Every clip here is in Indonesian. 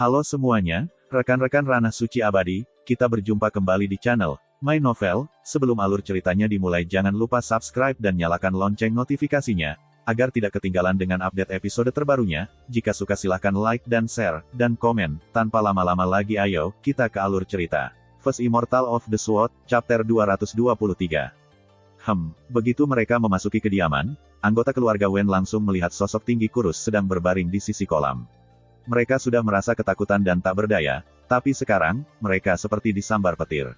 Halo semuanya, rekan-rekan Ranah Suci Abadi, kita berjumpa kembali di channel My Novel. Sebelum alur ceritanya dimulai, jangan lupa subscribe dan nyalakan lonceng notifikasinya, agar tidak ketinggalan dengan update episode terbarunya. Jika suka silahkan like dan share, dan komen. Tanpa lama-lama lagi ayo, kita ke alur cerita. First Immortal of the Sword, Chapter 223. Begitu mereka memasuki kediaman, anggota keluarga Wen langsung melihat sosok tinggi kurus sedang berbaring di sisi kolam. Mereka sudah merasa ketakutan dan tak berdaya, tapi sekarang, mereka seperti disambar petir.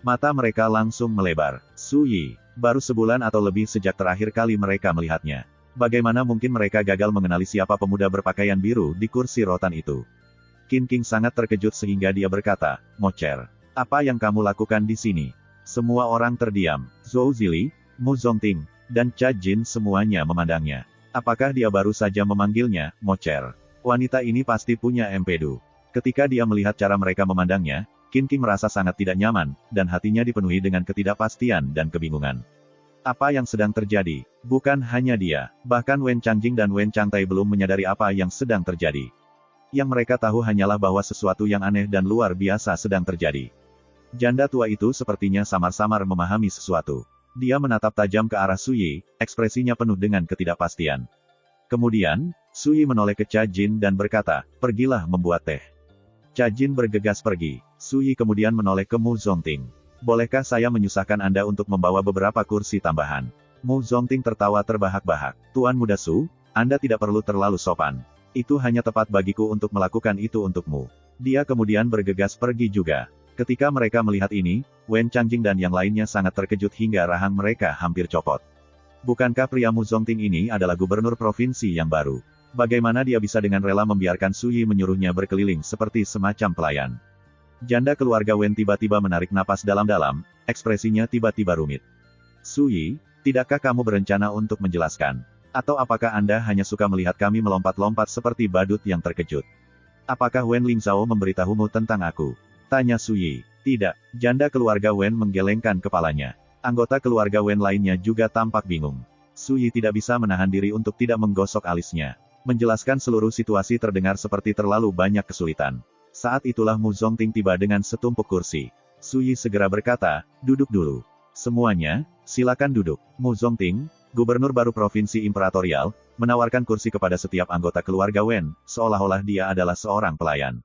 Mata mereka langsung melebar. Su Yi, baru sebulan atau lebih sejak terakhir kali mereka melihatnya. Bagaimana mungkin mereka gagal mengenali siapa pemuda berpakaian biru di kursi rotan itu? Qin King sangat terkejut sehingga dia berkata, "Mocher, apa yang kamu lakukan di sini?" Semua orang terdiam. Zhou Zili, Mu Zongting, dan Cha Jin semuanya memandangnya. Apakah dia baru saja memanggilnya, Mocher? Wanita ini pasti punya empedu. Ketika dia melihat cara mereka memandangnya, Qin King merasa sangat tidak nyaman, dan hatinya dipenuhi dengan ketidakpastian dan kebingungan. Apa yang sedang terjadi? Bukan hanya dia, bahkan Wen Changjing dan Wen Changtai belum menyadari apa yang sedang terjadi. Yang mereka tahu hanyalah bahwa sesuatu yang aneh dan luar biasa sedang terjadi. Janda tua itu sepertinya samar-samar memahami sesuatu. Dia menatap tajam ke arah Su Yi, ekspresinya penuh dengan ketidakpastian. Kemudian, Su Yi menoleh ke Cha Jin dan berkata, "Pergilah membuat teh." Cha Jin bergegas pergi. Su Yi kemudian menoleh ke Mu Zongting. "Bolehkah saya menyusahkan Anda untuk membawa beberapa kursi tambahan?" Mu Zongting tertawa terbahak-bahak. "Tuan Muda Su, Anda tidak perlu terlalu sopan. Itu hanya tepat bagiku untuk melakukan itu untukmu." Dia kemudian bergegas pergi juga. Ketika mereka melihat ini, Wen Changjing dan yang lainnya sangat terkejut hingga rahang mereka hampir copot. Bukankah pria Mu Zongting ini adalah gubernur provinsi yang baru? Bagaimana dia bisa dengan rela membiarkan Su Yi menyuruhnya berkeliling seperti semacam pelayan? Janda keluarga Wen tiba-tiba menarik napas dalam-dalam, ekspresinya tiba-tiba rumit. "Su Yi, tidakkah kamu berencana untuk menjelaskan? Atau apakah Anda hanya suka melihat kami melompat-lompat seperti badut yang terkejut? Apakah Wen Lingzhao memberitahumu tentang aku?" tanya Su Yi. "Tidak." Janda keluarga Wen menggelengkan kepalanya. Anggota keluarga Wen lainnya juga tampak bingung. Su Yi tidak bisa menahan diri untuk tidak menggosok alisnya. Menjelaskan seluruh situasi terdengar seperti terlalu banyak kesulitan. Saat itulah Mu Zongting tiba dengan setumpuk kursi. Su Yi segera berkata, "Duduk dulu. Semuanya, silakan duduk." Mu Zongting, gubernur baru provinsi Imperatorial, menawarkan kursi kepada setiap anggota keluarga Wen, seolah-olah dia adalah seorang pelayan.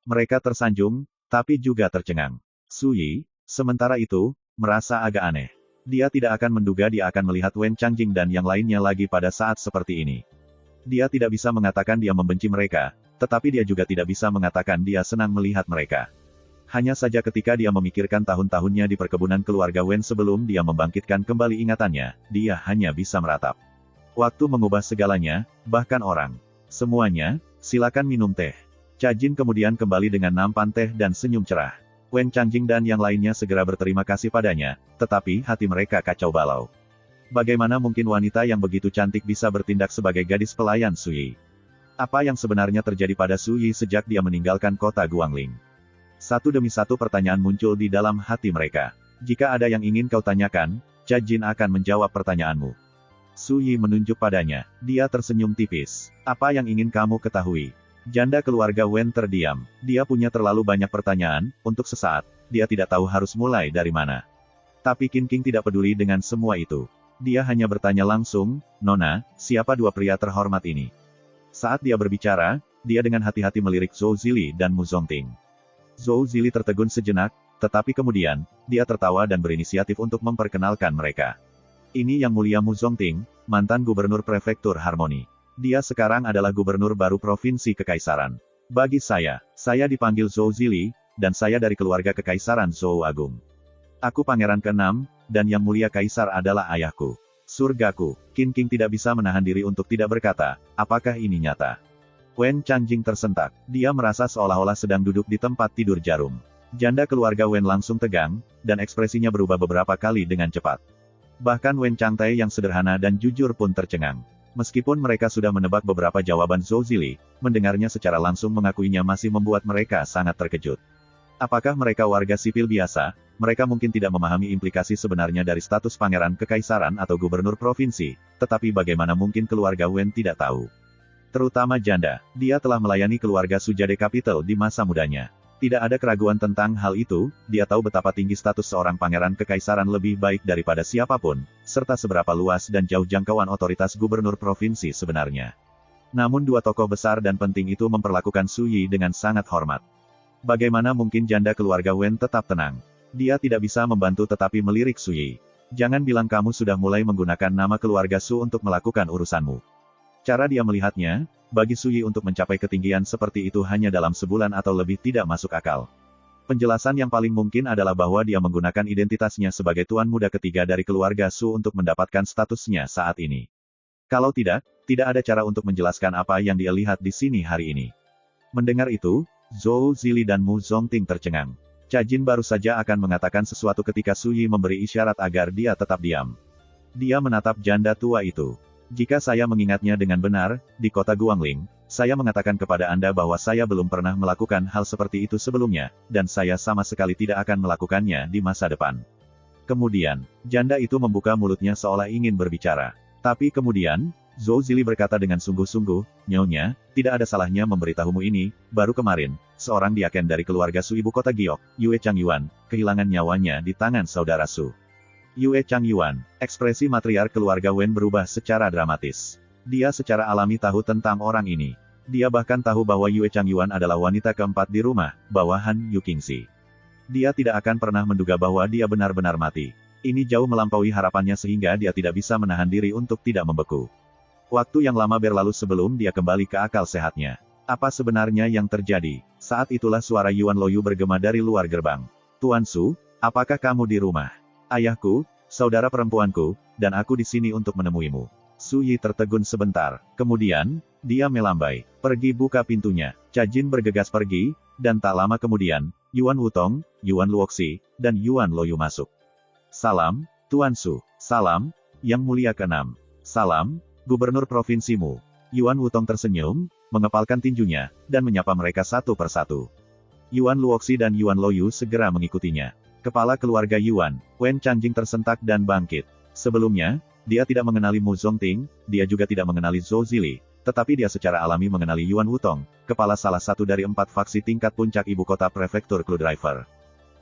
Mereka tersanjung, tapi juga tercengang. Su Yi, sementara itu, merasa agak aneh. Dia tidak akan menduga dia akan melihat Wen Changjing dan yang lainnya lagi pada saat seperti ini. Dia tidak bisa mengatakan dia membenci mereka, tetapi dia juga tidak bisa mengatakan dia senang melihat mereka. Hanya saja ketika dia memikirkan tahun-tahunnya di perkebunan keluarga Wen sebelum dia membangkitkan kembali ingatannya, dia hanya bisa meratap. Waktu mengubah segalanya, bahkan orang. "Semuanya, silakan minum teh." Cha Jin kemudian kembali dengan nampan teh dan senyum cerah. Wen Changjing dan yang lainnya segera berterima kasih padanya, tetapi hati mereka kacau balau. Bagaimana mungkin wanita yang begitu cantik bisa bertindak sebagai gadis pelayan Su Yi? Apa yang sebenarnya terjadi pada Su Yi sejak dia meninggalkan kota Guangling? Satu demi satu pertanyaan muncul di dalam hati mereka. "Jika ada yang ingin kau tanyakan, Cha Jin akan menjawab pertanyaanmu." Su Yi menunjuk padanya. Dia tersenyum tipis. "Apa yang ingin kamu ketahui?" Janda keluarga Wen terdiam. Dia punya terlalu banyak pertanyaan, untuk sesaat, dia tidak tahu harus mulai dari mana. Tapi Qin King tidak peduli dengan semua itu. Dia hanya bertanya langsung, "Nona, siapa dua pria terhormat ini?" Saat dia berbicara, dia dengan hati-hati melirik Zhou Zili dan Mu Zongting. Zhou Zili tertegun sejenak, tetapi kemudian, dia tertawa dan berinisiatif untuk memperkenalkan mereka. "Ini Yang Mulia Mu Zongting, mantan gubernur prefektur Harmoni. Dia sekarang adalah gubernur baru provinsi Kekaisaran. Bagi saya dipanggil Zhou Zili, dan saya dari keluarga Kekaisaran Zhou Agung. Aku pangeran ke-6, dan Yang Mulia Kaisar adalah ayahku. Surgaku." Qin King tidak bisa menahan diri untuk tidak berkata, "Apakah ini nyata?" Wen Changjing tersentak. Dia merasa seolah-olah sedang duduk di tempat tidur jarum. Janda keluarga Wen langsung tegang, dan ekspresinya berubah beberapa kali dengan cepat. Bahkan Wen Changtai yang sederhana dan jujur pun tercengang. Meskipun mereka sudah menebak beberapa jawaban Zhou Zili, mendengarnya secara langsung mengakuinya masih membuat mereka sangat terkejut. Apakah mereka warga sipil biasa? Mereka mungkin tidak memahami implikasi sebenarnya dari status pangeran kekaisaran atau gubernur provinsi, tetapi bagaimana mungkin keluarga Wen tidak tahu? Terutama janda, dia telah melayani keluarga Sujade Capital di masa mudanya. Tidak ada keraguan tentang hal itu, dia tahu betapa tinggi status seorang pangeran kekaisaran lebih baik daripada siapapun, serta seberapa luas dan jauh jangkauan otoritas gubernur provinsi sebenarnya. Namun dua tokoh besar dan penting itu memperlakukan Su Yi dengan sangat hormat. Bagaimana mungkin janda keluarga Wen tetap tenang? Dia tidak bisa membantu tetapi melirik Su Yi. Jangan bilang kamu sudah mulai menggunakan nama keluarga Su untuk melakukan urusanmu. Cara dia melihatnya, bagi Su Yi untuk mencapai ketinggian seperti itu hanya dalam sebulan atau lebih tidak masuk akal. Penjelasan yang paling mungkin adalah bahwa dia menggunakan identitasnya sebagai tuan muda ketiga dari keluarga Su untuk mendapatkan statusnya saat ini. Kalau tidak ada cara untuk menjelaskan apa yang dia lihat di sini hari ini. Mendengar itu, Zhou Zili dan Mu Zongting tercengang. Cajin baru saja akan mengatakan sesuatu ketika Su Yi memberi isyarat agar dia tetap diam. Dia menatap janda tua itu. Jika saya mengingatnya dengan benar, di kota Guangling, saya mengatakan kepada Anda bahwa saya belum pernah melakukan hal seperti itu sebelumnya, dan saya sama sekali tidak akan melakukannya di masa depan. Kemudian, janda itu membuka mulutnya seolah ingin berbicara. Tapi kemudian, Zhou Zili berkata dengan sungguh-sungguh, Nyonya, tidak ada salahnya memberitahumu ini, baru kemarin, seorang diaken dari keluarga Su ibu kota Giok, Yue Changyuan, kehilangan nyawanya di tangan saudara Su. Yue Changyuan, ekspresi matriark keluarga Wen berubah secara dramatis. Dia secara alami tahu tentang orang ini. Dia bahkan tahu bahwa Yue Changyuan adalah wanita keempat di rumah, bawahan Yu Qingxi. Dia tidak akan pernah menduga bahwa dia benar-benar mati. Ini jauh melampaui harapannya sehingga dia tidak bisa menahan diri untuk tidak membeku. Waktu yang lama berlalu sebelum dia kembali ke akal sehatnya. Apa sebenarnya yang terjadi? Saat itulah suara Yuan Loyu bergema dari luar gerbang. Tuan Su, apakah kamu di rumah? Ayahku, saudara perempuanku, dan aku di sini untuk menemuimu. Su Yi tertegun sebentar, kemudian, dia melambai. Pergi buka pintunya. Cajin bergegas pergi, dan tak lama kemudian, Yuan Wutong, Yuan Luoxi, dan Yuan Loyu masuk. Salam, Tuan Su. Salam, Yang Mulia ke-6. Salam, Gubernur Provinsimu. Yuan Wutong tersenyum, mengepalkan tinjunya, dan menyapa mereka satu persatu. Yuan Luoxi dan Yuan Loyu segera mengikutinya. Kepala keluarga Yuan, Wen Changjing tersentak dan bangkit. Sebelumnya, dia tidak mengenali Mu Zongting, dia juga tidak mengenali Zhou Zili, tetapi dia secara alami mengenali Yuan Wutong, kepala salah satu dari 4 faksi tingkat puncak ibu kota prefektur Clue Driver.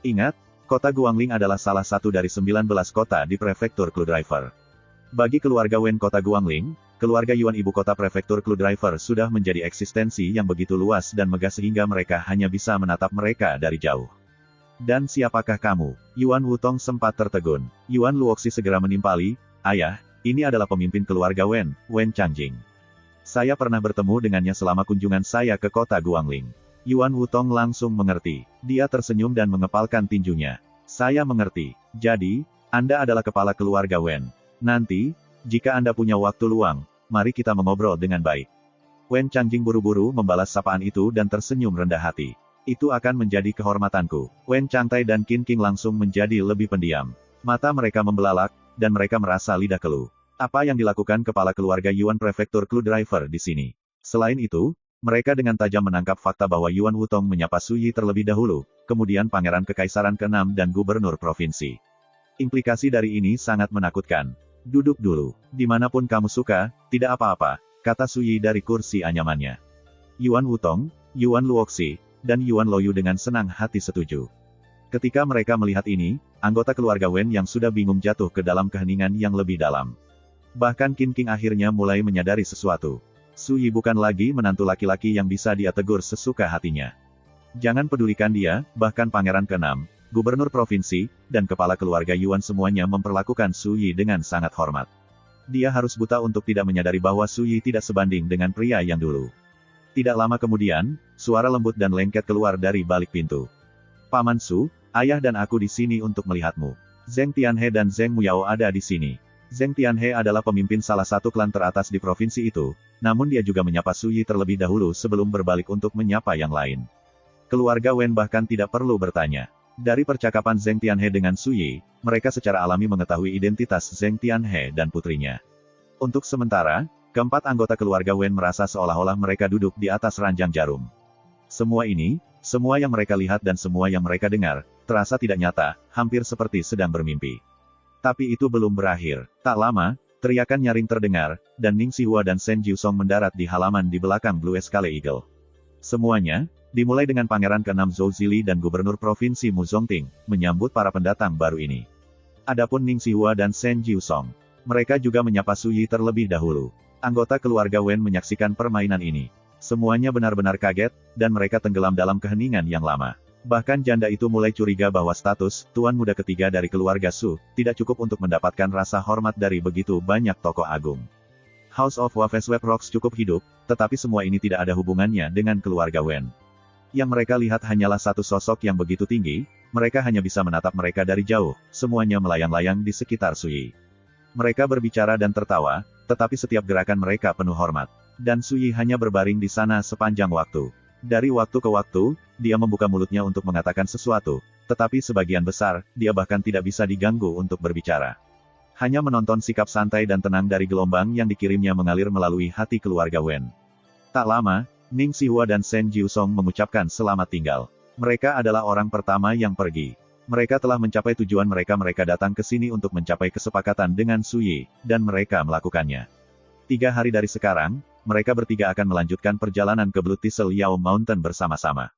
Ingat, kota Guangling adalah salah satu dari 19 kota di prefektur Clue Driver. Bagi keluarga Wen kota Guangling, keluarga Yuan ibu kota prefektur Clue Driver sudah menjadi eksistensi yang begitu luas dan megah sehingga mereka hanya bisa menatap mereka dari jauh. Dan siapakah kamu? Yuan Wutong sempat tertegun. Yuan Luoxi segera menimpali, Ayah, ini adalah pemimpin keluarga Wen, Wen Changjing. Saya pernah bertemu dengannya selama kunjungan saya ke kota Guangling. Yuan Wutong langsung mengerti. Dia tersenyum dan mengepalkan tinjunya. Saya mengerti. Jadi, Anda adalah kepala keluarga Wen. Nanti, jika Anda punya waktu luang, mari kita mengobrol dengan baik. Wen Changjing buru-buru membalas sapaan itu dan tersenyum rendah hati. Itu akan menjadi kehormatanku. Wen Changtai dan Qin King langsung menjadi lebih pendiam. Mata mereka membelalak, dan mereka merasa lidah keluh. Apa yang dilakukan kepala keluarga Yuan prefektur Clue Driver di sini? Selain itu, mereka dengan tajam menangkap fakta bahwa Yuan Wutong menyapa Su Yi terlebih dahulu, kemudian Pangeran Kekaisaran ke-6 dan Gubernur Provinsi. Implikasi dari ini sangat menakutkan. Duduk dulu. Dimanapun kamu suka, tidak apa-apa, kata Su Yi dari kursi anyamannya. Yuan Wutong, Yuan Luoxi, dan Yuan Loyu dengan senang hati setuju. Ketika mereka melihat ini, anggota keluarga Wen yang sudah bingung jatuh ke dalam keheningan yang lebih dalam. Bahkan Qin King akhirnya mulai menyadari sesuatu. Su Yi bukan lagi menantu laki-laki yang bisa dia tegur sesuka hatinya. Jangan pedulikan dia, bahkan Pangeran ke-6, Gubernur Provinsi, dan kepala keluarga Yuan semuanya memperlakukan Su Yi dengan sangat hormat. Dia harus buta untuk tidak menyadari bahwa Su Yi tidak sebanding dengan pria yang dulu. Tidak lama kemudian, suara lembut dan lengket keluar dari balik pintu. Paman Su, ayah dan aku di sini untuk melihatmu. Zheng Tianhe dan Zheng Muyao ada di sini. Zheng Tianhe adalah pemimpin salah satu klan teratas di provinsi itu, namun dia juga menyapa Su Yi terlebih dahulu sebelum berbalik untuk menyapa yang lain. Keluarga Wen bahkan tidak perlu bertanya. Dari percakapan Zheng Tianhe dengan Su Yi, mereka secara alami mengetahui identitas Zheng Tianhe dan putrinya. Untuk sementara, keempat anggota keluarga Wen merasa seolah-olah mereka duduk di atas ranjang jarum. Semua ini, semua yang mereka lihat dan semua yang mereka dengar, terasa tidak nyata, hampir seperti sedang bermimpi. Tapi itu belum berakhir. Tak lama, Teriakan nyaring terdengar, dan Ning Xihua dan Shen Jiusong mendarat di halaman di belakang Blue Escale Eagle. Semuanya, dimulai dengan Pangeran ke-6 Zhou Zili dan Gubernur Provinsi Mu Zongting, menyambut para pendatang baru ini. Adapun Ning Xihua dan Shen Jiusong, mereka juga menyapa Su Yi terlebih dahulu. Anggota keluarga Wen menyaksikan permainan ini. Semuanya benar-benar kaget, dan mereka tenggelam dalam keheningan yang lama. Bahkan janda itu mulai curiga bahwa status tuan muda ketiga dari keluarga Su tidak cukup untuk mendapatkan rasa hormat dari begitu banyak tokoh agung. House of Waveswap Rocks cukup hidup, tetapi semua ini tidak ada hubungannya dengan keluarga Wen. Yang mereka lihat hanyalah satu sosok yang begitu tinggi, mereka hanya bisa menatap mereka dari jauh, semuanya melayang-layang di sekitar Su Yi. Mereka berbicara dan tertawa, tetapi setiap gerakan mereka penuh hormat. Dan Su Yi hanya berbaring di sana sepanjang waktu. Dari waktu ke waktu, dia membuka mulutnya untuk mengatakan sesuatu, tetapi sebagian besar, dia bahkan tidak bisa diganggu untuk berbicara. Hanya menonton sikap santai dan tenang dari gelombang yang dikirimnya mengalir melalui hati keluarga Wen. Tak lama, Ning Xihua dan Shen Jiusong mengucapkan selamat tinggal. Mereka adalah orang pertama yang pergi. Mereka telah mencapai tujuan mereka. Mereka datang ke sini untuk mencapai kesepakatan dengan Su Yi, dan mereka melakukannya. 3 hari dari sekarang, mereka bertiga akan melanjutkan perjalanan ke Blue Thistle Yao Mountain bersama-sama.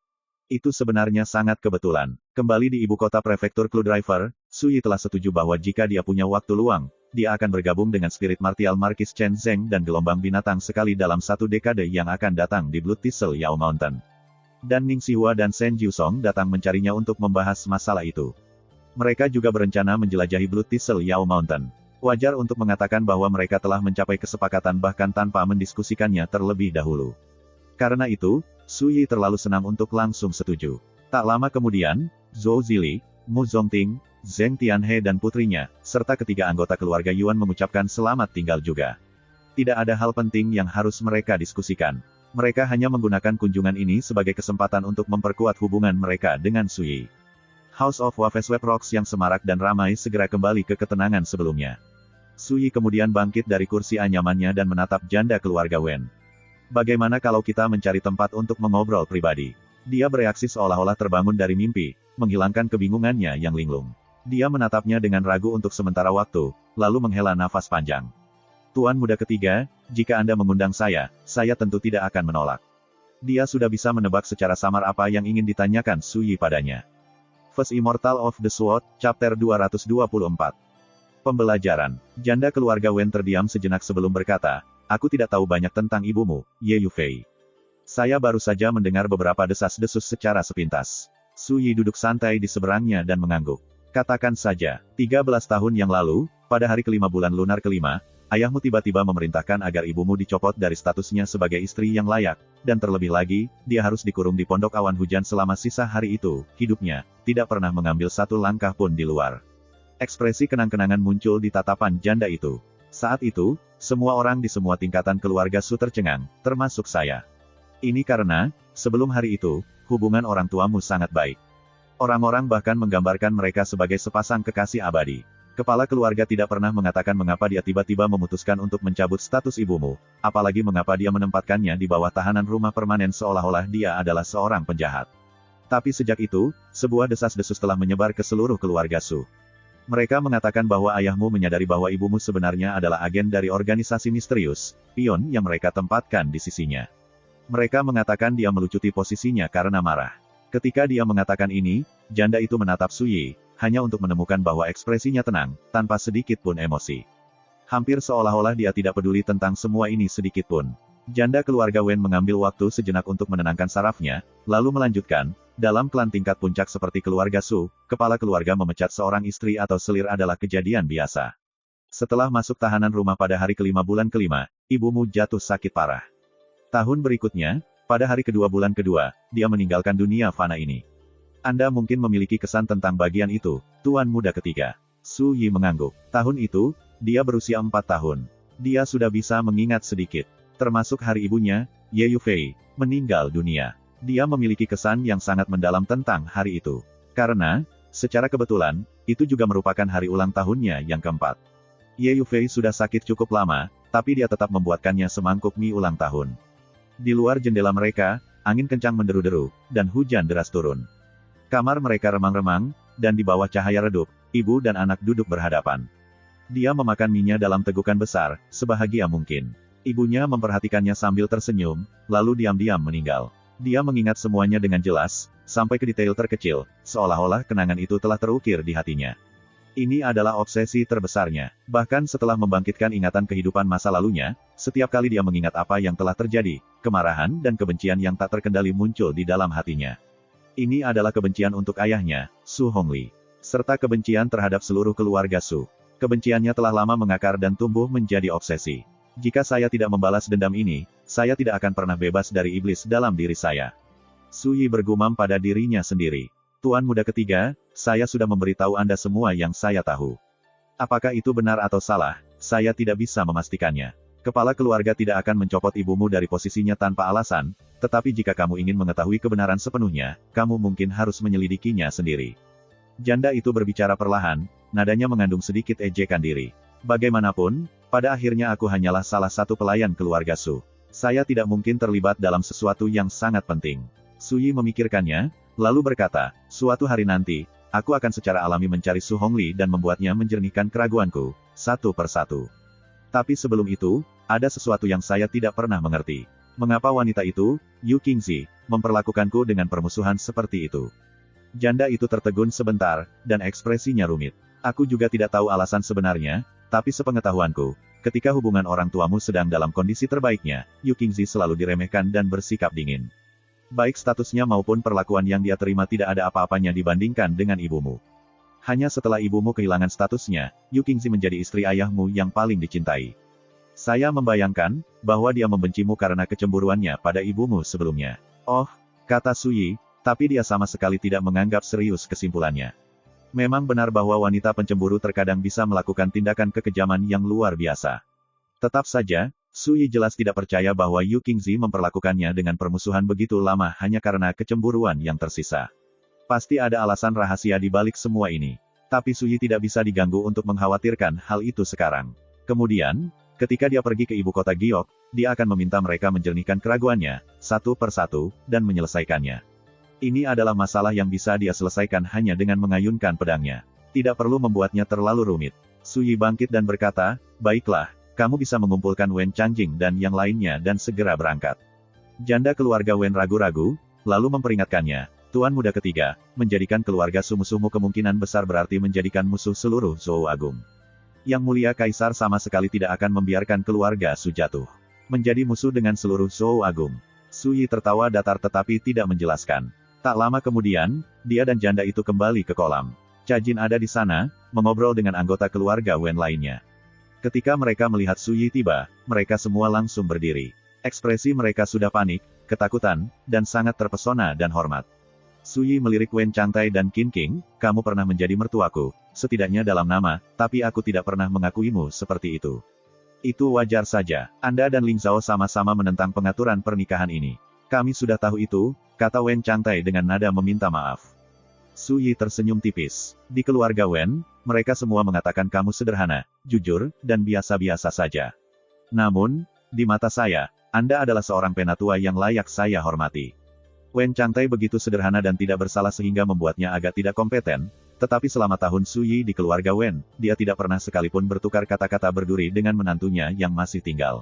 Itu sebenarnya sangat kebetulan. Kembali di ibu kota prefektur Clue Driver, Su Yi telah setuju bahwa jika dia punya waktu luang, dia akan bergabung dengan spirit martial Markis Chen Zeng dan gelombang binatang sekali dalam 1 dekade yang akan datang di Blue Thistle Yao Mountain. Dan Ning Xihua dan Shen Jiusong datang mencarinya untuk membahas masalah itu. Mereka juga berencana menjelajahi Blue Thistle Yao Mountain. Wajar untuk mengatakan bahwa mereka telah mencapai kesepakatan bahkan tanpa mendiskusikannya terlebih dahulu. Karena itu, Su Yi terlalu senang untuk langsung setuju. Tak lama kemudian, Zhou Zili, Mu Zongting, Zheng Tianhe dan putrinya, serta ketiga anggota keluarga Yuan mengucapkan selamat tinggal juga. Tidak ada hal penting yang harus mereka diskusikan. Mereka hanya menggunakan kunjungan ini sebagai kesempatan untuk memperkuat hubungan mereka dengan Su Yi. House of Waveswap Rocks yang semarak dan ramai segera kembali ke ketenangan sebelumnya. Su Yi kemudian bangkit dari kursi anyamannya dan menatap janda keluarga Wen. Bagaimana kalau kita mencari tempat untuk mengobrol pribadi? Dia bereaksi seolah-olah terbangun dari mimpi, menghilangkan kebingungannya yang linglung. Dia menatapnya dengan ragu untuk sementara waktu, lalu menghela nafas panjang. Tuan muda ketiga, jika Anda mengundang saya tentu tidak akan menolak. Dia sudah bisa menebak secara samar apa yang ingin ditanyakan Su Yi padanya. First Immortal of the Sword, Chapter 224. Pembelajaran. Janda keluarga Wen terdiam sejenak sebelum berkata, "Aku tidak tahu banyak tentang ibumu, Ye Yufei. Saya baru saja mendengar beberapa desas-desus secara sepintas." Su Yi duduk santai di seberangnya dan mengangguk. "Katakan saja, 13 tahun yang lalu, pada hari kelima bulan lunar kelima, ayahmu tiba-tiba memerintahkan agar ibumu dicopot dari statusnya sebagai istri yang layak, dan terlebih lagi, dia harus dikurung di pondok awan hujan selama sisa hari itu, hidupnya, tidak pernah mengambil satu langkah pun di luar." Ekspresi kenang-kenangan muncul di tatapan janda itu. Saat itu, semua orang di semua tingkatan keluarga Su tercengang, termasuk saya. Ini karena, sebelum hari itu, hubungan orang tuamu sangat baik. Orang-orang bahkan menggambarkan mereka sebagai sepasang kekasih abadi. Kepala keluarga tidak pernah mengatakan mengapa dia tiba-tiba memutuskan untuk mencabut status ibumu, apalagi mengapa dia menempatkannya di bawah tahanan rumah permanen seolah-olah dia adalah seorang penjahat. Tapi sejak itu, sebuah desas-desus telah menyebar ke seluruh keluarga Su. Mereka mengatakan bahwa ayahmu menyadari bahwa ibumu sebenarnya adalah agen dari organisasi misterius, pion yang mereka tempatkan di sisinya. Mereka mengatakan dia melucuti posisinya karena marah. Ketika dia mengatakan ini, janda itu menatap Su Yi, hanya untuk menemukan bahwa ekspresinya tenang, tanpa sedikit pun emosi. Hampir seolah-olah dia tidak peduli tentang semua ini sedikit pun. Janda keluarga Wen mengambil waktu sejenak untuk menenangkan sarafnya, lalu melanjutkan, dalam klan tingkat puncak seperti keluarga Su, kepala keluarga memecat seorang istri atau selir adalah kejadian biasa. Setelah masuk tahanan rumah pada hari kelima bulan kelima, ibumu jatuh sakit parah. Tahun berikutnya, pada hari kedua bulan kedua, dia meninggalkan dunia fana ini. Anda mungkin memiliki kesan tentang bagian itu, tuan muda ketiga. Su Yi mengangguk. Tahun itu, dia berusia 4 tahun. Dia sudah bisa mengingat sedikit. Termasuk hari ibunya, Ye Yufei, meninggal dunia. Dia memiliki kesan yang sangat mendalam tentang hari itu. Karena, secara kebetulan, itu juga merupakan hari ulang tahunnya yang keempat. Ye Yufei sudah sakit cukup lama, tapi dia tetap membuatkannya semangkuk mie ulang tahun. Di luar jendela mereka, angin kencang menderu-deru, dan hujan deras turun. Kamar mereka remang-remang, dan di bawah cahaya redup, ibu dan anak duduk berhadapan. Dia memakan mie-nya dalam tegukan besar, sebahagia mungkin. Ibunya memperhatikannya sambil tersenyum, lalu diam-diam meninggal. Dia mengingat semuanya dengan jelas, sampai ke detail terkecil, seolah-olah kenangan itu telah terukir di hatinya. Ini adalah obsesi terbesarnya. Bahkan setelah membangkitkan ingatan kehidupan masa lalunya, setiap kali dia mengingat apa yang telah terjadi, kemarahan dan kebencian yang tak terkendali muncul di dalam hatinya. Ini adalah kebencian untuk ayahnya, Su Hongli, serta kebencian terhadap seluruh keluarga Su. Kebenciannya telah lama mengakar dan tumbuh menjadi obsesi. Jika saya tidak membalas dendam ini, saya tidak akan pernah bebas dari iblis dalam diri saya. Su Yi bergumam pada dirinya sendiri. Tuan muda ketiga, saya sudah memberitahu Anda semua yang saya tahu. Apakah itu benar atau salah, saya tidak bisa memastikannya. Kepala keluarga tidak akan mencopot ibumu dari posisinya tanpa alasan, tetapi jika kamu ingin mengetahui kebenaran sepenuhnya, kamu mungkin harus menyelidikinya sendiri. Janda itu berbicara perlahan, nadanya mengandung sedikit ejekan diri. Bagaimanapun, pada akhirnya aku hanyalah salah satu pelayan keluarga Su. Saya tidak mungkin terlibat dalam sesuatu yang sangat penting. Su Yi memikirkannya, lalu berkata, suatu hari nanti, aku akan secara alami mencari Su Hongli dan membuatnya menjernihkan keraguanku, satu persatu. Tapi sebelum itu, ada sesuatu yang saya tidak pernah mengerti. Mengapa wanita itu, Yu Qingzi, memperlakukanku dengan permusuhan seperti itu? Janda itu tertegun sebentar, dan ekspresinya rumit. Aku juga tidak tahu alasan sebenarnya, tapi sepengetahuanku, ketika hubungan orang tuamu sedang dalam kondisi terbaiknya, Yu Qingzi selalu diremehkan dan bersikap dingin. Baik statusnya maupun perlakuan yang dia terima tidak ada apa-apanya dibandingkan dengan ibumu. Hanya setelah ibumu kehilangan statusnya, Yu Qingzi menjadi istri ayahmu yang paling dicintai. Saya membayangkan, bahwa dia membencimu karena kecemburuannya pada ibumu sebelumnya. Oh, kata Su Yi, tapi dia sama sekali tidak menganggap serius kesimpulannya. Memang benar bahwa wanita pencemburu terkadang bisa melakukan tindakan kekejaman yang luar biasa. Tetap saja, Su Yi jelas tidak percaya bahwa Yu Qingzi memperlakukannya dengan permusuhan begitu lama hanya karena kecemburuan yang tersisa. Pasti ada alasan rahasia di balik semua ini. Tapi Su Yi tidak bisa diganggu untuk mengkhawatirkan hal itu sekarang. Kemudian, ketika dia pergi ke ibu kota Giok, dia akan meminta mereka menjernihkan keraguannya, satu persatu, dan menyelesaikannya. Ini adalah masalah yang bisa dia selesaikan hanya dengan mengayunkan pedangnya. Tidak perlu membuatnya terlalu rumit. Su Yi bangkit dan berkata, baiklah. Kamu bisa mengumpulkan Wen Changjing dan yang lainnya dan segera berangkat. Janda keluarga Wen ragu-ragu, lalu memperingatkannya, Tuan muda ketiga, menjadikan keluarga Su-musuhmu kemungkinan besar berarti menjadikan musuh seluruh Zhou Agung. Yang mulia Kaisar sama sekali tidak akan membiarkan keluarga Su jatuh menjadi musuh dengan seluruh Zhou Agung. Su Yi tertawa datar tetapi tidak menjelaskan. Tak lama kemudian, dia dan janda itu kembali ke kolam. Cha Jin ada di sana, mengobrol dengan anggota keluarga Wen lainnya. Ketika mereka melihat Su Yi tiba, mereka semua langsung berdiri. Ekspresi mereka sudah panik, ketakutan, dan sangat terpesona dan hormat. Su Yi melirik Wen Changtai dan Qin King, kamu pernah menjadi mertuaku, setidaknya dalam nama, tapi aku tidak pernah mengakuimu seperti itu. Itu wajar saja, Anda dan Ling Zhao sama-sama menentang pengaturan pernikahan ini. Kami sudah tahu itu, kata Wen Changtai dengan nada meminta maaf. Su Yi tersenyum tipis. Di keluarga Wen, mereka semua mengatakan kamu sederhana, jujur, dan biasa-biasa saja. Namun, di mata saya, Anda adalah seorang penatua yang layak saya hormati. Wen Changtai begitu sederhana dan tidak bersalah sehingga membuatnya agak tidak kompeten, tetapi selama tahun Su Yi di keluarga Wen, dia tidak pernah sekalipun bertukar kata-kata berduri dengan menantunya yang masih tinggal.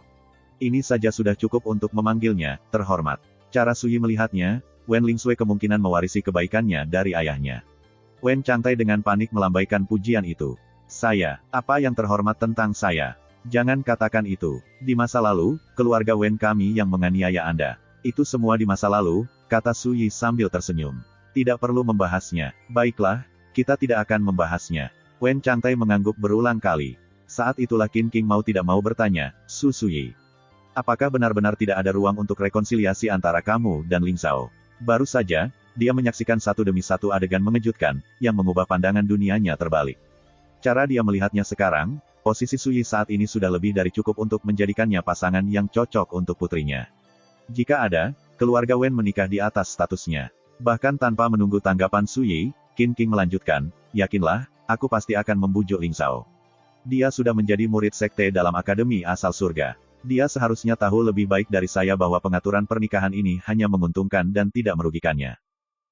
Ini saja sudah cukup untuk memanggilnya, terhormat. Cara Su Yi melihatnya, Wen Lingsui kemungkinan mewarisi kebaikannya dari ayahnya. Wen Changtai dengan panik melambaikan pujian itu. Saya, apa yang terhormat tentang saya? Jangan katakan itu. Di masa lalu, keluarga Wen kami yang menganiaya Anda. Itu semua di masa lalu, kata Su Yi sambil tersenyum. Tidak perlu membahasnya. Baiklah, kita tidak akan membahasnya. Wen Changtai mengangguk berulang kali. Saat itulah Qin King mau tidak mau bertanya, Su Yi. Apakah benar-benar tidak ada ruang untuk rekonsiliasi antara kamu dan Ling Zhao? Baru saja, dia menyaksikan satu demi satu adegan mengejutkan, yang mengubah pandangan dunianya terbalik. Cara dia melihatnya sekarang, posisi Su Yi saat ini sudah lebih dari cukup untuk menjadikannya pasangan yang cocok untuk putrinya. Jika ada, keluarga Wen menikah di atas statusnya. Bahkan tanpa menunggu tanggapan Su Yi, Qin King melanjutkan, yakinlah, aku pasti akan membujuk Ling Zhao. Dia sudah menjadi murid sekte dalam Akademi Asal Surga. Dia seharusnya tahu lebih baik dari saya bahwa pengaturan pernikahan ini hanya menguntungkan dan tidak merugikannya.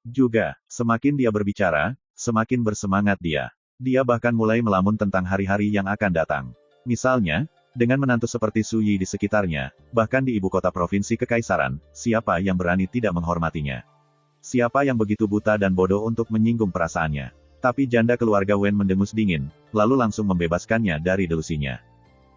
Juga, semakin dia berbicara, semakin bersemangat dia. Dia bahkan mulai melamun tentang hari-hari yang akan datang. Misalnya, dengan menantu seperti Su Yi di sekitarnya, bahkan di ibu kota provinsi kekaisaran, siapa yang berani tidak menghormatinya? Siapa yang begitu buta dan bodoh untuk menyinggung perasaannya? Tapi janda keluarga Wen mendengus dingin, lalu langsung membebaskannya dari delusinya.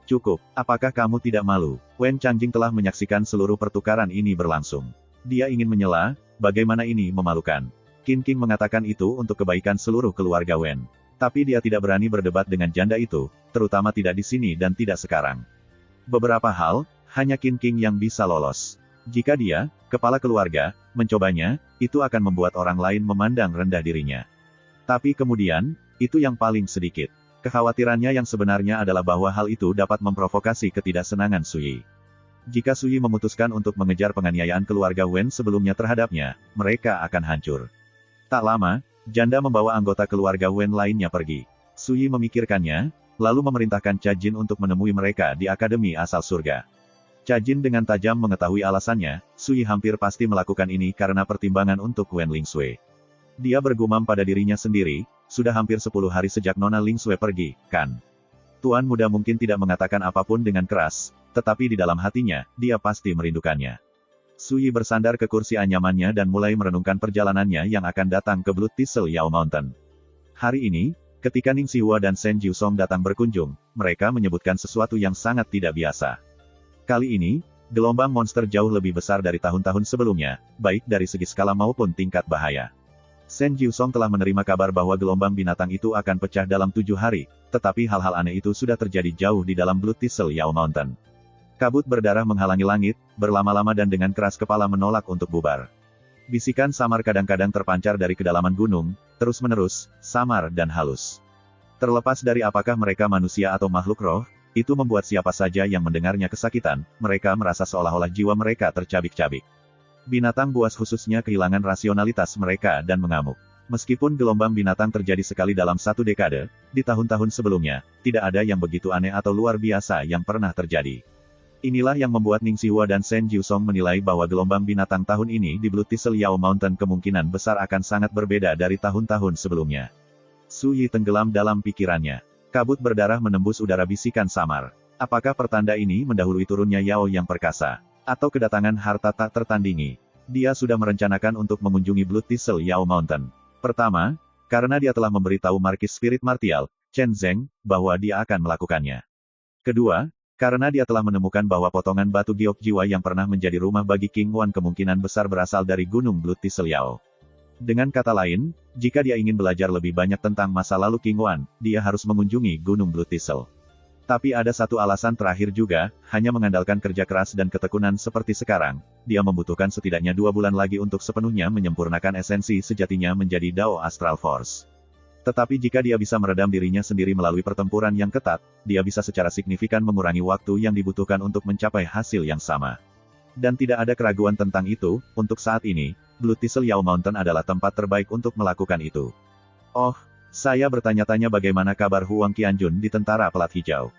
Cukup, apakah kamu tidak malu? Wen Changjing telah menyaksikan seluruh pertukaran ini berlangsung. Dia ingin menyela, bagaimana ini memalukan. Qin King mengatakan itu untuk kebaikan seluruh keluarga Wen. Tapi dia tidak berani berdebat dengan janda itu, terutama tidak di sini dan tidak sekarang. Beberapa hal, hanya Qin King yang bisa lolos. Jika dia, kepala keluarga, mencobanya, itu akan membuat orang lain memandang rendah dirinya. Tapi kemudian, itu yang paling sedikit. Kekhawatirannya yang sebenarnya adalah bahwa hal itu dapat memprovokasi ketidaksenangan Su Yi. Jika Su Yi memutuskan untuk mengejar penganiayaan keluarga Wen sebelumnya terhadapnya, mereka akan hancur. Tak lama, janda membawa anggota keluarga Wen lainnya pergi. Su Yi memikirkannya, lalu memerintahkan Cha Jin untuk menemui mereka di Akademi Asal Surga. Cha Jin dengan tajam mengetahui alasannya, Su Yi hampir pasti melakukan ini karena pertimbangan untuk Wen Lingsui. Dia bergumam pada dirinya sendiri, sudah hampir 10 hari sejak Nona Lingsui pergi, kan? Tuan muda mungkin tidak mengatakan apapun dengan keras, tetapi di dalam hatinya, dia pasti merindukannya. Su Yi bersandar ke kursi anyamannya dan mulai merenungkan perjalanannya yang akan datang ke Blood Thistle Yao Mountain. Hari ini, ketika Ning Xihua dan Shen Jiusong datang berkunjung, mereka menyebutkan sesuatu yang sangat tidak biasa. Kali ini, gelombang monster jauh lebih besar dari tahun-tahun sebelumnya, baik dari segi skala maupun tingkat bahaya. Shen Jiusong telah menerima kabar bahwa gelombang binatang itu akan pecah dalam 7 hari, tetapi hal-hal aneh itu sudah terjadi jauh di dalam Blood Thistle Yao Mountain. Kabut berdarah menghalangi langit, berlama-lama dan dengan keras kepala menolak untuk bubar. Bisikan samar kadang-kadang terpancar dari kedalaman gunung, terus-menerus, samar dan halus. Terlepas dari apakah mereka manusia atau makhluk roh, itu membuat siapa saja yang mendengarnya kesakitan, mereka merasa seolah-olah jiwa mereka tercabik-cabik. Binatang buas khususnya kehilangan rasionalitas mereka dan mengamuk. Meskipun gelombang binatang terjadi sekali dalam 1 dekade, di tahun-tahun sebelumnya, tidak ada yang begitu aneh atau luar biasa yang pernah terjadi. Inilah yang membuat Ning Xihua dan Shen Jiusong menilai bahwa gelombang binatang tahun ini di Blood Thistle Yao Mountain kemungkinan besar akan sangat berbeda dari tahun-tahun sebelumnya. Su Yi tenggelam dalam pikirannya. Kabut berdarah menembus udara bisikan samar. Apakah pertanda ini mendahului turunnya Yao yang perkasa? Atau kedatangan harta tak tertandingi? Dia sudah merencanakan untuk mengunjungi Blood Thistle Yao Mountain. Pertama, karena dia telah memberitahu Markis Spirit Martial, Chen Zeng, bahwa dia akan melakukannya. Kedua, karena dia telah menemukan bahwa potongan batu giok jiwa yang pernah menjadi rumah bagi King Wan kemungkinan besar berasal dari Gunung Blood Thistle Yao. Dengan kata lain, jika dia ingin belajar lebih banyak tentang masa lalu King Wan, dia harus mengunjungi Gunung Blood Thistle. Tapi ada satu alasan terakhir juga, hanya mengandalkan kerja keras dan ketekunan seperti sekarang, dia membutuhkan setidaknya 2 bulan lagi untuk sepenuhnya menyempurnakan esensi sejatinya menjadi Dao Astral Force. Tetapi jika dia bisa meredam dirinya sendiri melalui pertempuran yang ketat, dia bisa secara signifikan mengurangi waktu yang dibutuhkan untuk mencapai hasil yang sama. Dan tidak ada keraguan tentang itu, untuk saat ini, Blood Thistle Yao Mountain adalah tempat terbaik untuk melakukan itu. Oh, saya bertanya-tanya bagaimana kabar Huang Qianjun di Tentara Pelat Hijau.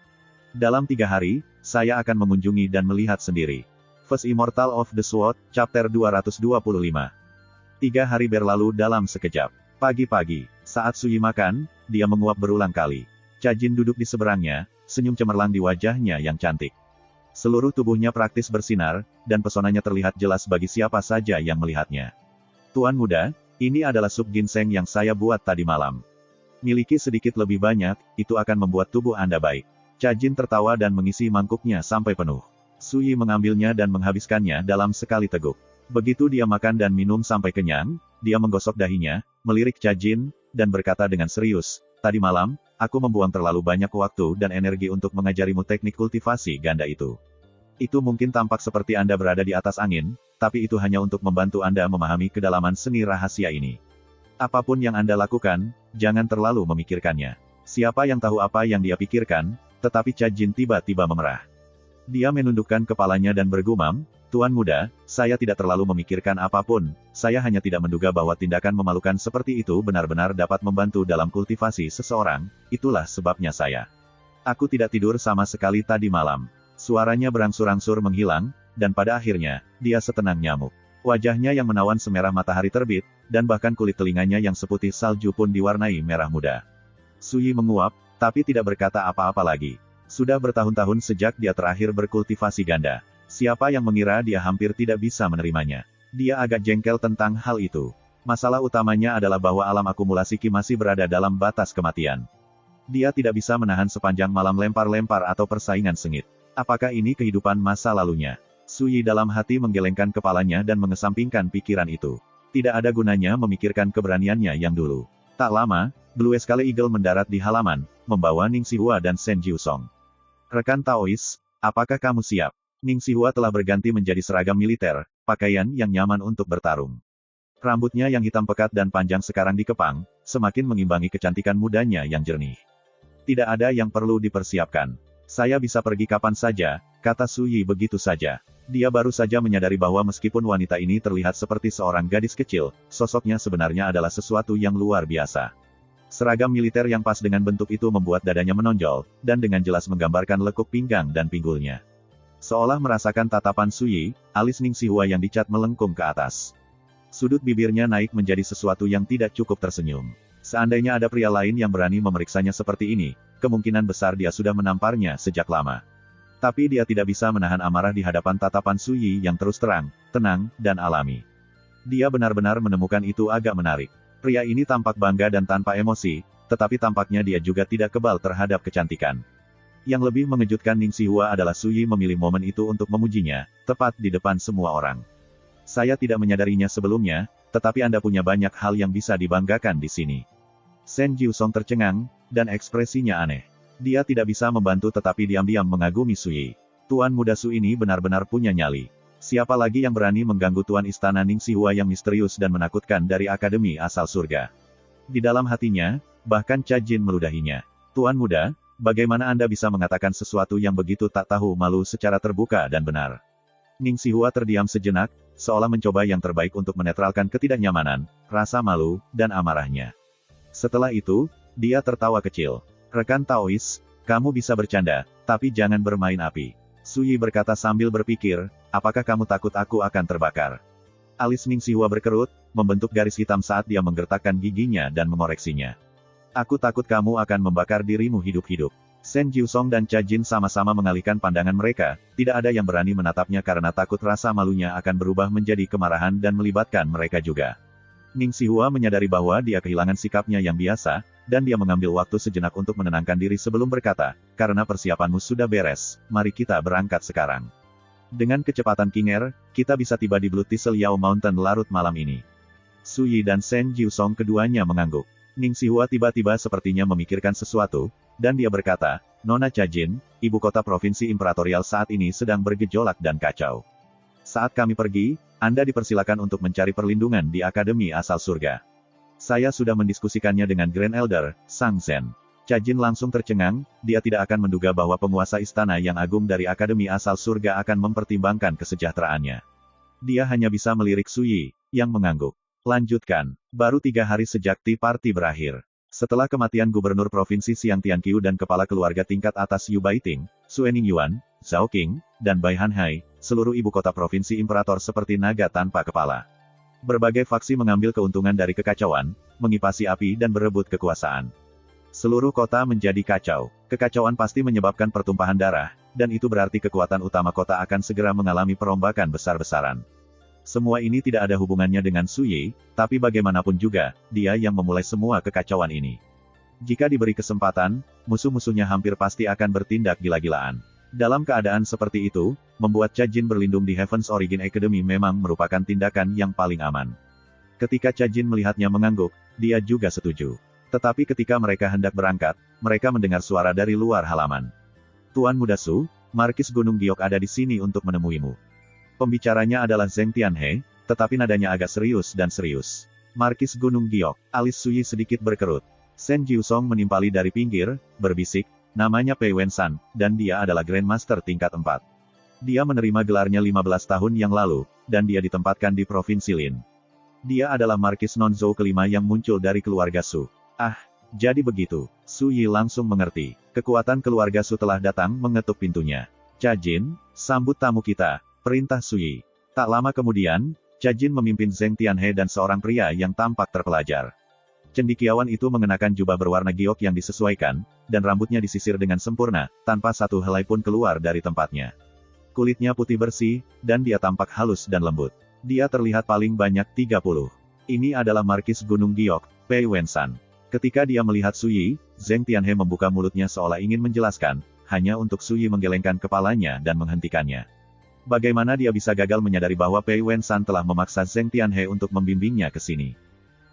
Dalam 3 hari, saya akan mengunjungi dan melihat sendiri. First Immortal of the Sword, Chapter 225. 3 hari berlalu dalam sekejap. Pagi-pagi, saat Su Yi makan, dia menguap berulang kali. Cha Jin duduk di seberangnya, senyum cemerlang di wajahnya yang cantik. Seluruh tubuhnya praktis bersinar, dan pesonanya terlihat jelas bagi siapa saja yang melihatnya. Tuan muda, ini adalah sup ginseng yang saya buat tadi malam. Miliki sedikit lebih banyak, itu akan membuat tubuh Anda baik. Cha Jin tertawa dan mengisi mangkuknya sampai penuh. Su Yi mengambilnya dan menghabiskannya dalam sekali teguk. Begitu dia makan dan minum sampai kenyang, dia menggosok dahinya, melirik Cha Jin, dan berkata dengan serius, "Tadi malam, aku membuang terlalu banyak waktu dan energi untuk mengajarimu teknik kultivasi ganda itu. Itu mungkin tampak seperti Anda berada di atas angin, tapi itu hanya untuk membantu Anda memahami kedalaman seni rahasia ini. Apapun yang Anda lakukan, jangan terlalu memikirkannya." Siapa yang tahu apa yang dia pikirkan, tetapi Cha Jin tiba-tiba memerah. Dia menundukkan kepalanya dan bergumam, "Tuan muda, saya tidak terlalu memikirkan apapun, saya hanya tidak menduga bahwa tindakan memalukan seperti itu benar-benar dapat membantu dalam kultivasi seseorang, itulah sebabnya saya. Aku tidak tidur sama sekali tadi malam." Suaranya berangsur-angsur menghilang, dan pada akhirnya, dia setenang nyamuk. Wajahnya yang menawan semerah matahari terbit, dan bahkan kulit telinganya yang seputih salju pun diwarnai merah muda. Su Yi menguap, tapi tidak berkata apa-apa lagi. Sudah bertahun-tahun sejak dia terakhir berkultivasi ganda. Siapa yang mengira dia hampir tidak bisa menerimanya. Dia agak jengkel tentang hal itu. Masalah utamanya adalah bahwa alam akumulasi Qi masih berada dalam batas kematian. Dia tidak bisa menahan sepanjang malam lempar-lempar atau persaingan sengit. Apakah ini kehidupan masa lalunya? Su Yi dalam hati menggelengkan kepalanya dan mengesampingkan pikiran itu. Tidak ada gunanya memikirkan keberaniannya yang dulu. Tak lama, Blue Scale Eagle mendarat di halaman, membawa Ning Xihua dan Shen Jiusong. Rekan Taois, apakah kamu siap? Ning Xihua telah berganti menjadi seragam militer, pakaian yang nyaman untuk bertarung. Rambutnya yang hitam pekat dan panjang sekarang dikepang, semakin mengimbangi kecantikan mudanya yang jernih. Tidak ada yang perlu dipersiapkan. Saya bisa pergi kapan saja, kata Su Yi begitu saja. Dia baru saja menyadari bahwa meskipun wanita ini terlihat seperti seorang gadis kecil, sosoknya sebenarnya adalah sesuatu yang luar biasa. Seragam militer yang pas dengan bentuk itu membuat dadanya menonjol, dan dengan jelas menggambarkan lekuk pinggang dan pinggulnya. Seolah merasakan tatapan Su Yi, alis Ning Xihua yang dicat melengkung ke atas. Sudut bibirnya naik menjadi sesuatu yang tidak cukup tersenyum. Seandainya ada pria lain yang berani memeriksanya seperti ini, kemungkinan besar dia sudah menamparnya sejak lama. Tapi dia tidak bisa menahan amarah di hadapan tatapan Su Yi yang terus terang, tenang, dan alami. Dia benar-benar menemukan itu agak menarik. Pria ini tampak bangga dan tanpa emosi, tetapi tampaknya dia juga tidak kebal terhadap kecantikan. Yang lebih mengejutkan Ning Xihua adalah Su Yi memilih momen itu untuk memujinya, tepat di depan semua orang. Saya tidak menyadarinya sebelumnya, tetapi Anda punya banyak hal yang bisa dibanggakan di sini. Shen Jiusong tercengang, dan ekspresinya aneh. Dia tidak bisa membantu tetapi diam-diam mengagumi Su Yi. Tuan muda Su ini benar-benar punya nyali. Siapa lagi yang berani mengganggu Tuan Istana Ning Xihua yang misterius dan menakutkan dari Akademi Asal Surga? Di dalam hatinya, bahkan Cha Jin meludahinya. Tuan muda, bagaimana Anda bisa mengatakan sesuatu yang begitu tak tahu malu secara terbuka dan benar? Ning Xihua terdiam sejenak, seolah mencoba yang terbaik untuk menetralkan ketidaknyamanan, rasa malu, dan amarahnya. Setelah itu, dia tertawa kecil. Rekan Taois, kamu bisa bercanda, tapi jangan bermain api. Su Yi berkata sambil berpikir, apakah kamu takut aku akan terbakar? Alis Ning Xihua berkerut, membentuk garis hitam saat dia menggertakkan giginya dan mengoreksinya. Aku takut kamu akan membakar dirimu hidup-hidup. Shen Jiusong dan Cha Jin sama-sama mengalihkan pandangan mereka, tidak ada yang berani menatapnya karena takut rasa malunya akan berubah menjadi kemarahan dan melibatkan mereka juga. Ning Xihua menyadari bahwa dia kehilangan sikapnya yang biasa, dan dia mengambil waktu sejenak untuk menenangkan diri sebelum berkata, karena persiapanmu sudah beres, mari kita berangkat sekarang. Dengan kecepatan kinger, kita bisa tiba di Blue Thistle Yao Mountain larut malam ini. Su Yi dan Shen Jiusong keduanya mengangguk. Ning Xihua tiba-tiba sepertinya memikirkan sesuatu, dan dia berkata, Nona Cha Jin, ibu kota provinsi imperatorial saat ini sedang bergejolak dan kacau. Saat kami pergi, Anda dipersilakan untuk mencari perlindungan di Akademi Asal Surga. Saya sudah mendiskusikannya dengan Grand Elder, Sang Zhen. Cha Jin langsung tercengang, dia tidak akan menduga bahwa penguasa istana yang agung dari Akademi Asal Surga akan mempertimbangkan kesejahteraannya. Dia hanya bisa melirik Su Yi, yang mengangguk. Lanjutkan, baru 3 hari sejak Tea Party berakhir. Setelah kematian Gubernur Provinsi Xiang Tianqiu dan Kepala Keluarga tingkat atas Yu Baiting, Su Ening Yuan, Zhao Qing, dan Bai Hanhai, seluruh ibu kota provinsi imperator seperti naga tanpa kepala. Berbagai faksi mengambil keuntungan dari kekacauan, mengipasi api dan berebut kekuasaan. Seluruh kota menjadi kacau. Kekacauan pasti menyebabkan pertumpahan darah, dan itu berarti kekuatan utama kota akan segera mengalami perombakan besar-besaran. Semua ini tidak ada hubungannya dengan Su Yi, tapi bagaimanapun juga, dia yang memulai semua kekacauan ini. Jika diberi kesempatan, musuh-musuhnya hampir pasti akan bertindak gila-gilaan. Dalam keadaan seperti itu, membuat Cha Jin berlindung di Heaven's Origin Academy memang merupakan tindakan yang paling aman. Ketika Cha Jin melihatnya mengangguk, dia juga setuju. Tetapi ketika mereka hendak berangkat, mereka mendengar suara dari luar halaman. Tuan Muda Su, Markis Gunung Giok ada di sini untuk menemuimu. Pembicaranya adalah Zheng Tianhe, tetapi nadanya agak serius dan serius. Markis Gunung Giok, alis Su Yi sedikit berkerut. Shen Jiusong menimpali dari pinggir, berbisik, namanya Pei Wensan, dan dia adalah Grandmaster tingkat 4. Dia menerima gelarnya 15 tahun yang lalu, dan dia ditempatkan di Provinsi Lin. Dia adalah Markis Nonzhou kelima yang muncul dari keluarga Su. Ah, jadi begitu. Su Yi langsung mengerti. Kekuatan keluarga Su telah datang mengetuk pintunya. Cha Jin, sambut tamu kita, perintah Su Yi. Tak lama kemudian, Cha Jin memimpin Zheng Tianhe dan seorang pria yang tampak terpelajar. Cendekiawan itu mengenakan jubah berwarna giok yang disesuaikan, dan rambutnya disisir dengan sempurna, tanpa satu helai pun keluar dari tempatnya. Kulitnya putih bersih, dan dia tampak halus dan lembut. Dia terlihat paling banyak 30. Ini adalah Markis Gunung Giok, Pei Wensan. Ketika dia melihat Su Yi, Zheng Tianhe membuka mulutnya seolah ingin menjelaskan, hanya untuk Su Yi menggelengkan kepalanya dan menghentikannya. Bagaimana dia bisa gagal menyadari bahwa Pei Wensan telah memaksa Zheng Tianhe untuk membimbingnya ke sini?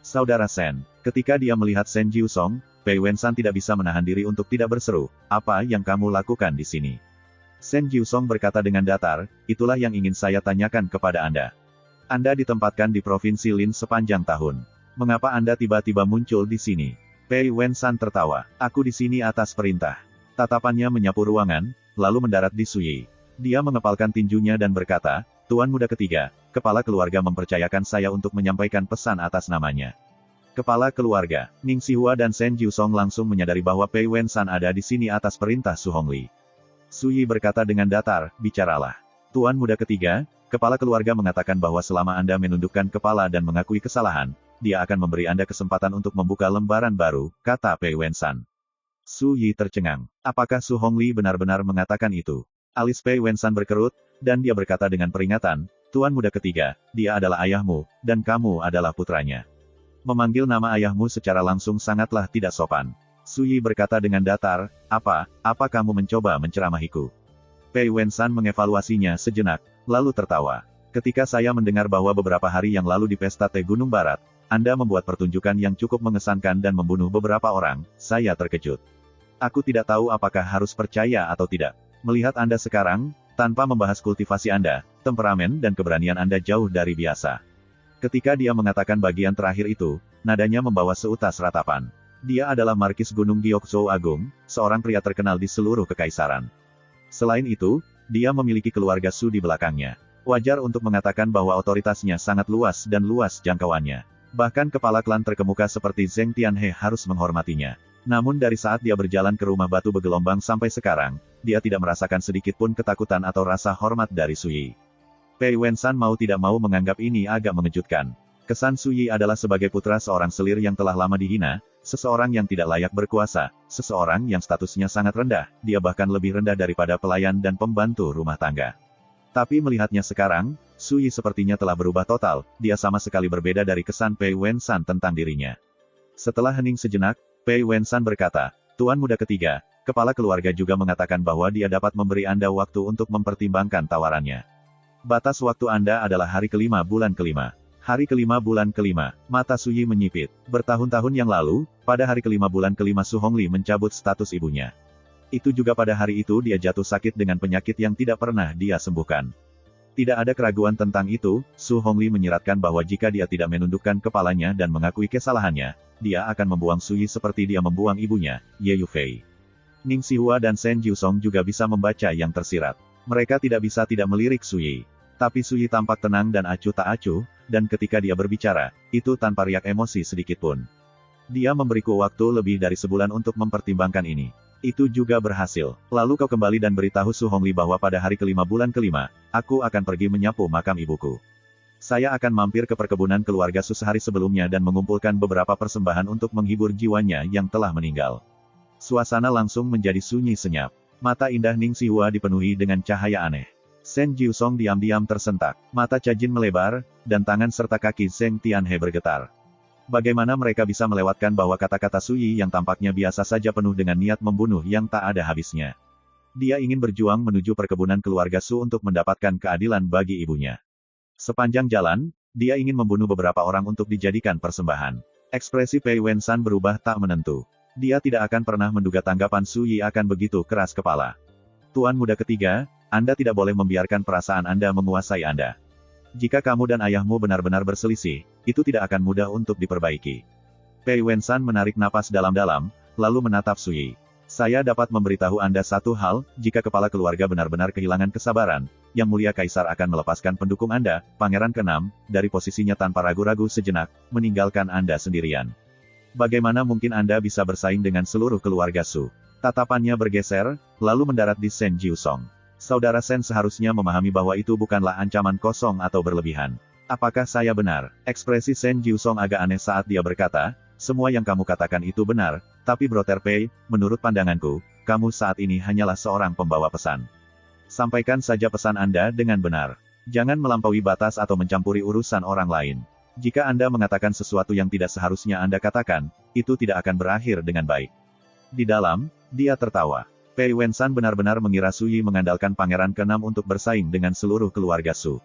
Saudara Sen, ketika dia melihat Sen Jiusong, Pei Wensan tidak bisa menahan diri untuk tidak berseru, "Apa yang kamu lakukan di sini?" Sen Jiusong berkata dengan datar, "Itulah yang ingin saya tanyakan kepada Anda. Anda ditempatkan di Provinsi Lin sepanjang tahun. Mengapa Anda tiba-tiba muncul di sini?" Pei Wensan tertawa, "Aku di sini atas perintah." Tatapannya menyapu ruangan, lalu mendarat di Su Yi. Dia mengepalkan tinjunya dan berkata, "Tuan muda ketiga, kepala keluarga mempercayakan saya untuk menyampaikan pesan atas namanya." Kepala keluarga, Ning Xihua dan Sen Jiusong langsung menyadari bahwa Pei Wensan ada di sini atas perintah Su Hongli. Su Yi berkata dengan datar, "Bicaralah." Tuan muda ketiga, kepala keluarga mengatakan bahwa selama Anda menundukkan kepala dan mengakui kesalahan, dia akan memberi Anda kesempatan untuk membuka lembaran baru, kata Pei Wensan. Su Yi tercengang. Apakah Su Hongli benar-benar mengatakan itu? Alis Pei Wensan berkerut, dan dia berkata dengan peringatan, "Tuan muda ketiga, dia adalah ayahmu, dan kamu adalah putranya. Memanggil nama ayahmu secara langsung sangatlah tidak sopan." Su Yi berkata dengan datar, apa kamu mencoba menceramahiku?" Pei Wensan mengevaluasinya sejenak, lalu tertawa. "Ketika saya mendengar bahwa beberapa hari yang lalu di Pesta Teh Gunung Barat, Anda membuat pertunjukan yang cukup mengesankan dan membunuh beberapa orang, saya terkejut. Aku tidak tahu apakah harus percaya atau tidak. Melihat Anda sekarang, tanpa membahas kultivasi Anda, temperamen dan keberanian Anda jauh dari biasa." Ketika dia mengatakan bagian terakhir itu, nadanya membawa seutas ratapan. Dia adalah Markis Gunung Giok Zhou Agung, seorang pria terkenal di seluruh kekaisaran. Selain itu, dia memiliki keluarga Su di belakangnya. Wajar untuk mengatakan bahwa otoritasnya sangat luas dan luas jangkauannya. Bahkan kepala klan terkemuka seperti Zheng Tianhe harus menghormatinya. Namun dari saat dia berjalan ke rumah batu bergelombang sampai sekarang, dia tidak merasakan sedikit pun ketakutan atau rasa hormat dari Su Yi. Pei Wensan mau tidak mau menganggap ini agak mengejutkan. Kesan Su Yi adalah sebagai putra seorang selir yang telah lama dihina, seseorang yang tidak layak berkuasa, seseorang yang statusnya sangat rendah, dia bahkan lebih rendah daripada pelayan dan pembantu rumah tangga. Tapi melihatnya sekarang, Su Yi sepertinya telah berubah total, dia sama sekali berbeda dari kesan Pei Wensan tentang dirinya. Setelah hening sejenak, Pei Wensan berkata, "Tuan muda ketiga, kepala keluarga juga mengatakan bahwa dia dapat memberi Anda waktu untuk mempertimbangkan tawarannya. Batas waktu Anda adalah hari kelima bulan kelima. Hari kelima bulan kelima." Mata Su Yi menyipit. Bertahun-tahun yang lalu, pada hari kelima bulan kelima Su Hongli mencabut status ibunya. Itu juga pada hari itu dia jatuh sakit dengan penyakit yang tidak pernah dia sembuhkan. Tidak ada keraguan tentang itu, Su Hongli menyiratkan bahwa jika dia tidak menundukkan kepalanya dan mengakui kesalahannya, dia akan membuang Su Yi seperti dia membuang ibunya, Ye Yufei. Ning Xihua dan Sen Jiusong juga bisa membaca yang tersirat. Mereka tidak bisa tidak melirik Su Yi. Tapi Su Yi tampak tenang dan acuh tak acuh, dan ketika dia berbicara, itu tanpa riak emosi sedikitpun. "Dia memberiku waktu lebih dari sebulan untuk mempertimbangkan ini. Itu juga berhasil. Lalu kau kembali dan beritahu Su Hongli bahwa pada hari kelima bulan kelima, aku akan pergi menyapu makam ibuku. Saya akan mampir ke perkebunan keluarga Su sehari sebelumnya dan mengumpulkan beberapa persembahan untuk menghibur jiwanya yang telah meninggal." Suasana langsung menjadi sunyi senyap. Mata indah Ning Xihua dipenuhi dengan cahaya aneh. Sen Jiusong diam-diam tersentak, mata Cajin melebar, dan tangan serta kaki Zheng Tianhe bergetar. Bagaimana mereka bisa melewatkan bahwa kata-kata Su Yi yang tampaknya biasa saja penuh dengan niat membunuh yang tak ada habisnya. Dia ingin berjuang menuju perkebunan keluarga Su untuk mendapatkan keadilan bagi ibunya. Sepanjang jalan, dia ingin membunuh beberapa orang untuk dijadikan persembahan. Ekspresi Pei Wensan berubah tak menentu. Dia tidak akan pernah menduga tanggapan Su Yi akan begitu keras kepala. "Tuan muda ketiga, Anda tidak boleh membiarkan perasaan Anda menguasai Anda. Jika kamu dan ayahmu benar-benar berselisih, itu tidak akan mudah untuk diperbaiki." Pei Wensan menarik napas dalam-dalam, lalu menatap Su Yi. "Saya dapat memberitahu Anda satu hal, jika kepala keluarga benar-benar kehilangan kesabaran, Yang Mulia Kaisar akan melepaskan pendukung Anda, Pangeran ke-6, dari posisinya tanpa ragu-ragu sejenak, meninggalkan Anda sendirian. Bagaimana mungkin Anda bisa bersaing dengan seluruh keluarga Su?" Tatapannya bergeser, lalu mendarat di Sen Jiusong. Saudara Sen seharusnya memahami bahwa itu bukanlah ancaman kosong atau berlebihan. "Apakah saya benar?" Ekspresi Sen Jiusong agak aneh saat dia berkata, Semua yang kamu katakan itu benar, tapi Brother Pei, menurut pandanganku, kamu saat ini hanyalah seorang pembawa pesan. Sampaikan saja pesan Anda dengan benar. Jangan melampaui batas atau mencampuri urusan orang lain. Jika Anda mengatakan sesuatu yang tidak seharusnya Anda katakan, itu tidak akan berakhir dengan baik. Di dalam, dia tertawa. Pei Wensan benar-benar mengira Su Yi mengandalkan Pangeran ke-6 untuk bersaing dengan seluruh keluarga Su.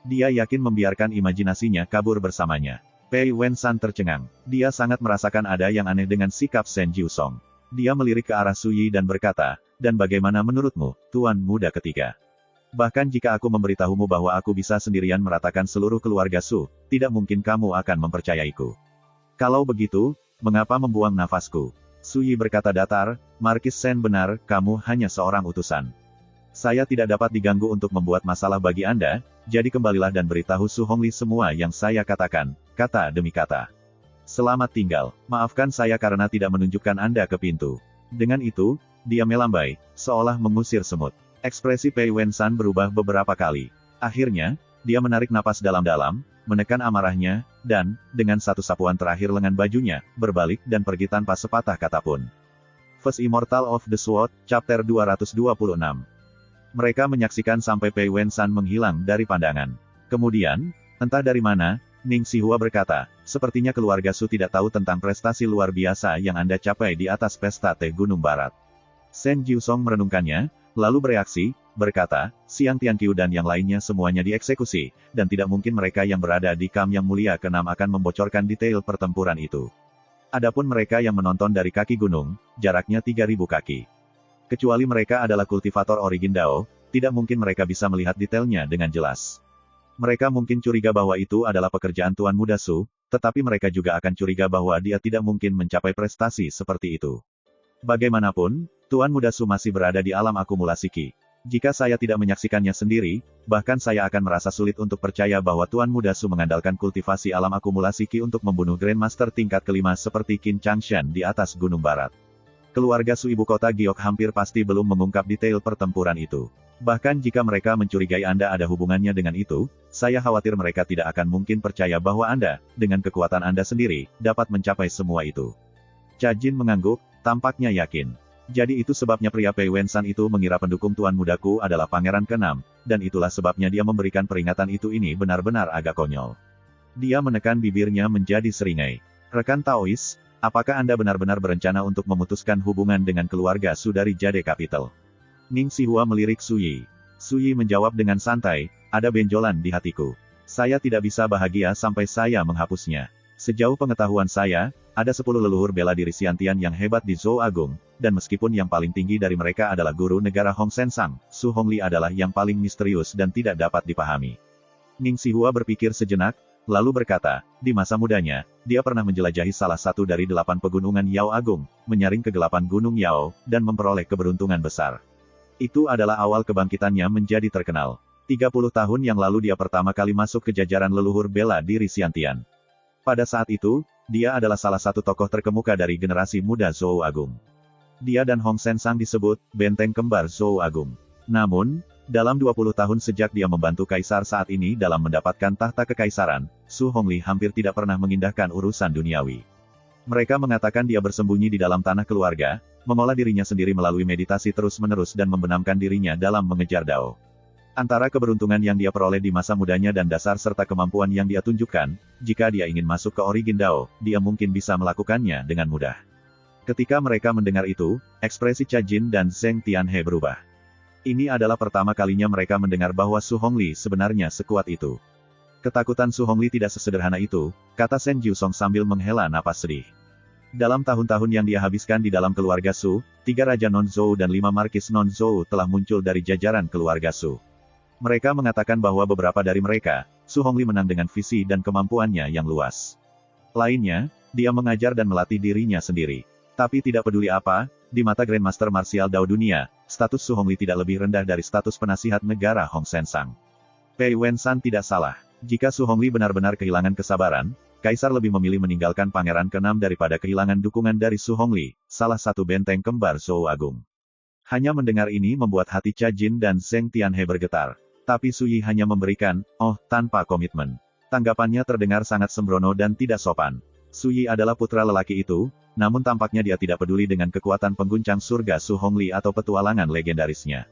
Dia yakin membiarkan imajinasinya kabur bersamanya. Pei Wensan tercengang. Dia sangat merasakan ada yang aneh dengan sikap Shen Jiusong. Dia melirik ke arah Su Yi dan berkata, dan bagaimana menurutmu, Tuan Muda Ketiga? Bahkan jika aku memberitahumu bahwa aku bisa sendirian meratakan seluruh keluarga Su, tidak mungkin kamu akan mempercayaiku. Kalau begitu, mengapa membuang nafasku? Su Yi berkata datar, Markis Shen benar, kamu hanya seorang utusan. Saya tidak dapat diganggu untuk membuat masalah bagi Anda, jadi kembalilah dan beritahu Su Hongli semua yang saya katakan, kata demi kata. Selamat tinggal, maafkan saya karena tidak menunjukkan Anda ke pintu. Dengan itu, dia melambai, seolah mengusir semut. Ekspresi Pei Wensan berubah beberapa kali. Akhirnya, dia menarik napas dalam-dalam, menekan amarahnya, dan, dengan satu sapuan terakhir lengan bajunya, berbalik dan pergi tanpa sepatah kata pun. First Immortal of the Sword, Chapter 226. Mereka menyaksikan sampai Pei Wensan menghilang dari pandangan. Kemudian, entah dari mana, Ning Xihua berkata, sepertinya keluarga Su tidak tahu tentang prestasi luar biasa yang Anda capai di atas pesta teh Gunung Barat. Shen Jiusong merenungkannya, lalu bereaksi, berkata, Xiang Tianqiu dan yang lainnya semuanya dieksekusi, dan tidak mungkin mereka yang berada di Kam Yang Mulia ke-6 akan membocorkan detail pertempuran itu. Adapun mereka yang menonton dari kaki gunung, jaraknya 3.000 kaki. Kecuali mereka adalah kultivator Origin Dao, tidak mungkin mereka bisa melihat detailnya dengan jelas. Mereka mungkin curiga bahwa itu adalah pekerjaan Tuan Muda Su, tetapi mereka juga akan curiga bahwa dia tidak mungkin mencapai prestasi seperti itu. Bagaimanapun, Tuan Muda Su masih berada di alam akumulasi Qi. Jika saya tidak menyaksikannya sendiri, bahkan saya akan merasa sulit untuk percaya bahwa Tuan Muda Su mengandalkan kultivasi alam akumulasi Qi untuk membunuh Grandmaster tingkat kelima seperti Qin Changshan di atas Gunung Barat. Keluarga Su ibu kota Giok hampir pasti belum mengungkap detail pertempuran itu. Bahkan jika mereka mencurigai Anda ada hubungannya dengan itu, saya khawatir mereka tidak akan mungkin percaya bahwa Anda, dengan kekuatan Anda sendiri, dapat mencapai semua itu. Cha Jin mengangguk, tampaknya yakin. Jadi itu sebabnya pria Pei Wensan itu mengira pendukung Tuan Mudaku adalah Pangeran ke-6, dan itulah sebabnya dia memberikan peringatan itu ini benar-benar agak konyol. Dia menekan bibirnya menjadi seringai. Rekan Taois, apakah Anda benar-benar berencana untuk memutuskan hubungan dengan keluarga Su dari Jade Capital? Ning Xihua melirik Su Yi. Su Yi menjawab dengan santai, ada benjolan di hatiku. Saya tidak bisa bahagia sampai saya menghapusnya. Sejauh pengetahuan saya, ada 10 leluhur bela diri Xiantian yang hebat di Zhou Agung, dan meskipun yang paling tinggi dari mereka adalah guru negara Hong Sensang, Su Hongli adalah yang paling misterius dan tidak dapat dipahami. Ning Xihua berpikir sejenak, lalu berkata, di masa mudanya, dia pernah menjelajahi salah satu dari 8 pegunungan Yao Agung, menyaring kegelapan Gunung Yao, dan memperoleh keberuntungan besar. Itu adalah awal kebangkitannya menjadi terkenal. 30 tahun yang lalu dia pertama kali masuk ke jajaran leluhur bela diri Xiantian. Pada saat itu, dia adalah salah satu tokoh terkemuka dari generasi muda Zhou Agung. Dia dan Hong Sensang disebut benteng kembar Zhou Agung. Namun, dalam 20 tahun sejak dia membantu kaisar saat ini dalam mendapatkan tahta kekaisaran, Su Hongli hampir tidak pernah mengindahkan urusan duniawi. Mereka mengatakan dia bersembunyi di dalam tanah keluarga, mengolah dirinya sendiri melalui meditasi terus-menerus dan membenamkan dirinya dalam mengejar Dao. Antara keberuntungan yang dia peroleh di masa mudanya dan dasar serta kemampuan yang dia tunjukkan, jika dia ingin masuk ke Origin Dao, dia mungkin bisa melakukannya dengan mudah. Ketika mereka mendengar itu, ekspresi Cha Jin dan Zheng Tianhe berubah. Ini adalah pertama kalinya mereka mendengar bahwa Su Hongli sebenarnya sekuat itu. Ketakutan Su Hongli tidak sesederhana itu, kata Shen Jiusong sambil menghela napas sedih. Dalam tahun-tahun yang dia habiskan di dalam keluarga Su, 3 Raja Non-Zhou dan 5 Markis Non-Zhou telah muncul dari jajaran keluarga Su. Mereka mengatakan bahwa beberapa dari mereka, Su Hongli menang dengan visi dan kemampuannya yang luas. Lainnya, dia mengajar dan melatih dirinya sendiri. Tapi tidak peduli apa, di mata Grandmaster Martial Dao dunia, status Su Hongli tidak lebih rendah dari status penasihat negara Hong Sensang. Pei Wensan tidak salah. Jika Su Hongli benar-benar kehilangan kesabaran, Kaisar lebih memilih meninggalkan Pangeran ke-6 daripada kehilangan dukungan dari Su Hongli, salah satu benteng kembar Zhou Agung. Hanya mendengar ini membuat hati Cha Jin dan Zheng Tianhe bergetar. Tapi Su Yi hanya memberikan, tanpa komitmen. Tanggapannya terdengar sangat sembrono dan tidak sopan. Su Yi adalah putra lelaki itu, namun tampaknya dia tidak peduli dengan kekuatan pengguncang surga Su Hongli atau petualangan legendarisnya.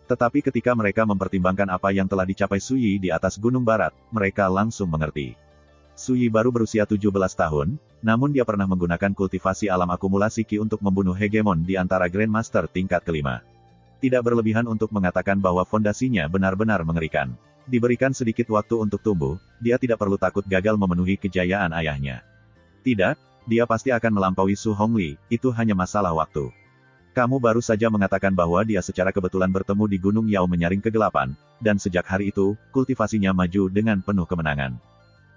Tetapi ketika mereka mempertimbangkan apa yang telah dicapai Su Yi di atas Gunung Barat, mereka langsung mengerti. Su Yi baru berusia 17 tahun, namun dia pernah menggunakan kultivasi alam akumulasi Qi untuk membunuh hegemon di antara Grandmaster tingkat kelima. Tidak berlebihan untuk mengatakan bahwa fondasinya benar-benar mengerikan. Diberikan sedikit waktu untuk tumbuh, dia tidak perlu takut gagal memenuhi kejayaan ayahnya. Tidak, dia pasti akan melampaui Su Hongli, itu hanya masalah waktu. Kamu baru saja mengatakan bahwa dia secara kebetulan bertemu di Gunung Yao menyaring kegelapan, dan sejak hari itu, kultivasinya maju dengan penuh kemenangan.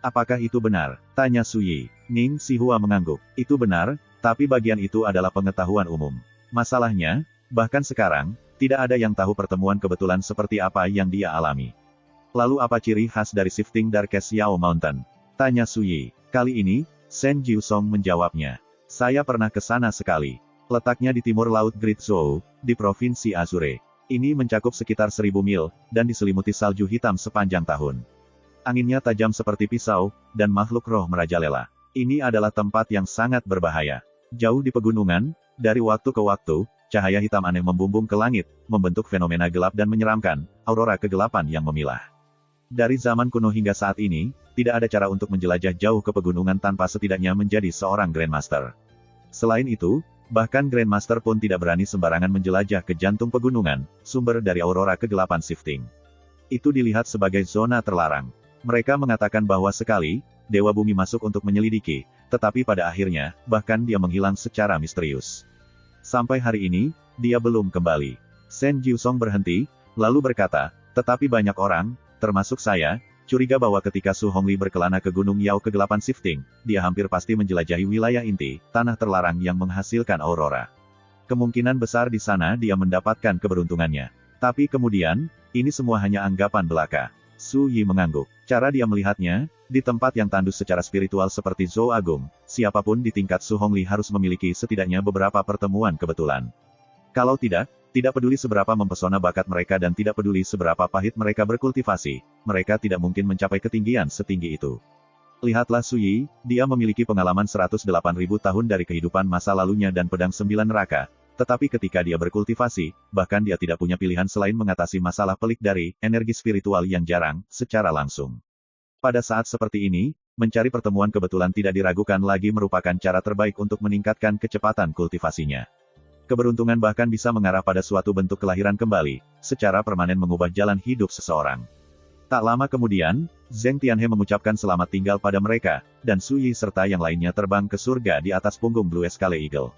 Apakah itu benar? Tanya Su Yi. Ning Xihua mengangguk. Itu benar, tapi bagian itu adalah pengetahuan umum. Masalahnya, bahkan sekarang, tidak ada yang tahu pertemuan kebetulan seperti apa yang dia alami. Lalu apa ciri khas dari Shifting Darkest Yao Mountain? Tanya Su Yi. Kali ini, Shen Jiusong menjawabnya. Saya pernah ke sana sekali. Letaknya di timur Laut Great Zhou, di Provinsi Azure. Ini mencakup sekitar 1000 mil, dan diselimuti salju hitam sepanjang tahun. Anginnya tajam seperti pisau, dan makhluk roh merajalela. Ini adalah tempat yang sangat berbahaya. Jauh di pegunungan, dari waktu ke waktu, cahaya hitam aneh membumbung ke langit, membentuk fenomena gelap dan menyeramkan, aurora kegelapan yang memilah. Dari zaman kuno hingga saat ini, tidak ada cara untuk menjelajah jauh ke pegunungan tanpa setidaknya menjadi seorang Grandmaster. Selain itu, bahkan Grandmaster pun tidak berani sembarangan menjelajah ke jantung pegunungan, sumber dari aurora kegelapan shifting. Itu dilihat sebagai zona terlarang. Mereka mengatakan bahwa sekali, Dewa Bumi masuk untuk menyelidiki, tetapi pada akhirnya, bahkan dia menghilang secara misterius. Sampai hari ini, dia belum kembali. Shen Jiusong berhenti, lalu berkata, tetapi banyak orang, termasuk saya, curiga bahwa ketika Su Hongli berkelana ke Gunung Yao kegelapan shifting, dia hampir pasti menjelajahi wilayah inti, tanah terlarang yang menghasilkan aurora. Kemungkinan besar di sana dia mendapatkan keberuntungannya. Tapi kemudian, ini semua hanya anggapan belaka. Su Yi mengangguk. Cara dia melihatnya, di tempat yang tandus secara spiritual seperti Zhou Agung, siapapun di tingkat Su Hongli harus memiliki setidaknya beberapa pertemuan kebetulan. Kalau tidak peduli seberapa mempesona bakat mereka dan tidak peduli seberapa pahit mereka berkultivasi, mereka tidak mungkin mencapai ketinggian setinggi itu. Lihatlah Su Yi, dia memiliki pengalaman 108.000 tahun dari kehidupan masa lalunya dan pedang 9 neraka, tetapi ketika dia berkultivasi, bahkan dia tidak punya pilihan selain mengatasi masalah pelik dari energi spiritual yang jarang, secara langsung. Pada saat seperti ini, mencari pertemuan kebetulan tidak diragukan lagi merupakan cara terbaik untuk meningkatkan kecepatan kultivasinya. Keberuntungan bahkan bisa mengarah pada suatu bentuk kelahiran kembali, secara permanen mengubah jalan hidup seseorang. Tak lama kemudian, Zheng Tianhe mengucapkan selamat tinggal pada mereka, dan Su Yi serta yang lainnya terbang ke surga di atas punggung Blue Scale Eagle.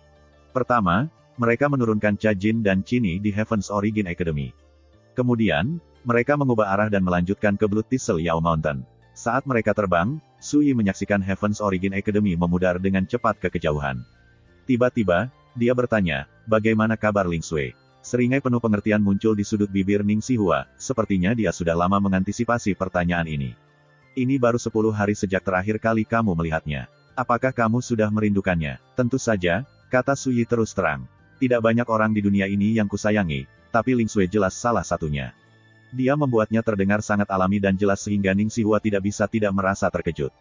Pertama, mereka menurunkan Cha Jin dan Chini di Heaven's Origin Academy. Kemudian, mereka mengubah arah dan melanjutkan ke Blood Thistle Yao Mountain. Saat mereka terbang, Su Yi menyaksikan Heaven's Origin Academy memudar dengan cepat ke kejauhan. Tiba-tiba, dia bertanya, bagaimana kabar Ling Sui? Seringai penuh pengertian muncul di sudut bibir Ning Xihua, sepertinya dia sudah lama mengantisipasi pertanyaan ini. Ini baru 10 hari sejak terakhir kali kamu melihatnya. Apakah kamu sudah merindukannya? Tentu saja, kata Su Yi terus terang. Tidak banyak orang di dunia ini yang kusayangi, tapi Ling Sui jelas salah satunya. Dia membuatnya terdengar sangat alami dan jelas sehingga Ning Xihua tidak bisa tidak merasa terkejut.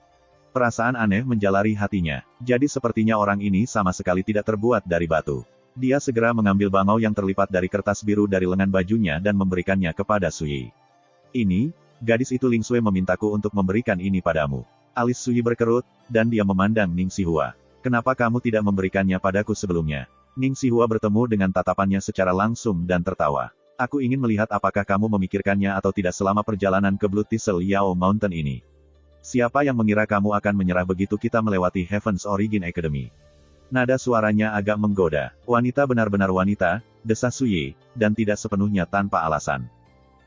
Perasaan aneh menjalari hatinya, jadi sepertinya orang ini sama sekali tidak terbuat dari batu. Dia segera mengambil bangau yang terlipat dari kertas biru dari lengan bajunya dan memberikannya kepada Su Yi. Ini, gadis itu Ling Sui memintaku untuk memberikan ini padamu. Alis Su Yi berkerut, dan dia memandang Ning Xihua. Kenapa kamu tidak memberikannya padaku sebelumnya? Ning Xihua bertemu dengan tatapannya secara langsung dan tertawa. Aku ingin melihat apakah kamu memikirkannya atau tidak selama perjalanan ke Blood Thistle Yao Mountain ini. Siapa yang mengira kamu akan menyerah begitu kita melewati Heaven's Origin Academy? Nada suaranya agak menggoda. Wanita benar-benar wanita, desah Su Yi, dan tidak sepenuhnya tanpa alasan.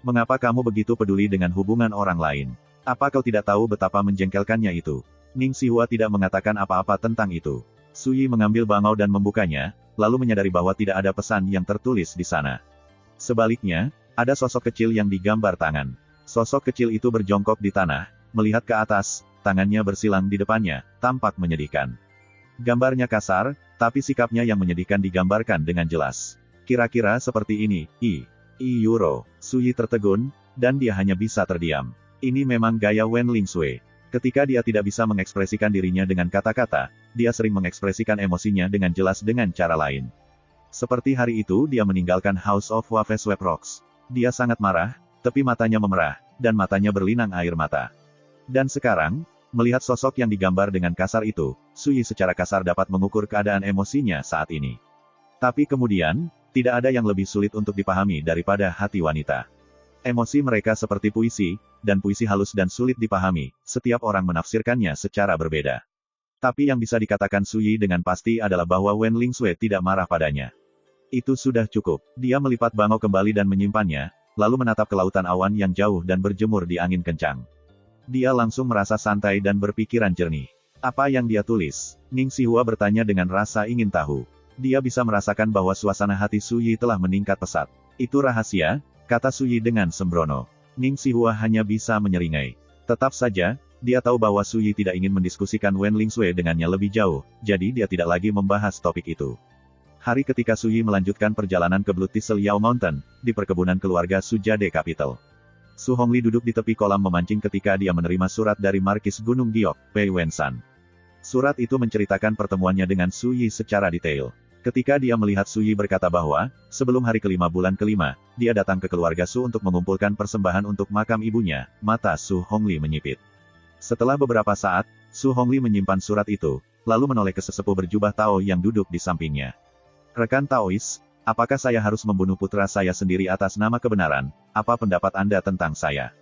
Mengapa kamu begitu peduli dengan hubungan orang lain? Apa kau tidak tahu betapa menjengkelkannya itu? Ning Xihua tidak mengatakan apa-apa tentang itu. Su Yi mengambil bangau dan membukanya, lalu menyadari bahwa tidak ada pesan yang tertulis di sana. Sebaliknya, ada sosok kecil yang digambar tangan. Sosok kecil itu berjongkok di tanah, melihat ke atas, tangannya bersilang di depannya, tampak menyedihkan. Gambarnya kasar, tapi sikapnya yang menyedihkan digambarkan dengan jelas. Kira-kira seperti ini, Euro. Su Yi tertegun, dan dia hanya bisa terdiam. Ini memang gaya Wen Ling Sui. Ketika dia tidak bisa mengekspresikan dirinya dengan kata-kata, dia sering mengekspresikan emosinya dengan jelas dengan cara lain. Seperti hari itu dia meninggalkan House of Waves Web Rocks. Dia sangat marah, tepi matanya memerah, dan matanya berlinang air mata. Dan sekarang, melihat sosok yang digambar dengan kasar itu, Sui secara kasar dapat mengukur keadaan emosinya saat ini. Tapi kemudian, tidak ada yang lebih sulit untuk dipahami daripada hati wanita. Emosi mereka seperti puisi, dan puisi halus dan sulit dipahami, setiap orang menafsirkannya secara berbeda. Tapi yang bisa dikatakan Sui dengan pasti adalah bahwa Wen Lingsue tidak marah padanya. Itu sudah cukup. Dia melipat bangau kembali dan menyimpannya, lalu menatap ke lautan awan yang jauh dan berjemur di angin kencang. Dia langsung merasa santai dan berpikiran jernih. Apa yang dia tulis? Ning Xihua bertanya dengan rasa ingin tahu. Dia bisa merasakan bahwa suasana hati Sui telah meningkat pesat. Itu rahasia, kata Sui dengan sembrono. Ning Xihua hanya bisa menyeringai. Tetap saja, dia tahu bahwa Sui tidak ingin mendiskusikan Wen Lingsue dengannya lebih jauh, jadi dia tidak lagi membahas topik itu. Hari ketika Sui melanjutkan perjalanan ke Blue Thistle Yao Mountain, di perkebunan keluarga Sujade Capital. Su Hongli duduk di tepi kolam memancing ketika dia menerima surat dari Markis Gunung Giok, Pei Wensan. Surat itu menceritakan pertemuannya dengan Sui secara detail. Ketika dia melihat Sui berkata bahwa, sebelum hari kelima bulan kelima, dia datang ke keluarga Su untuk mengumpulkan persembahan untuk makam ibunya, mata Su Hongli menyipit. Setelah beberapa saat, Su Hongli menyimpan surat itu, lalu menoleh ke sesepuh berjubah Tao yang duduk di sampingnya. Rekan Taois, apakah saya harus membunuh putra saya sendiri atas nama kebenaran? Apa pendapat Anda tentang saya?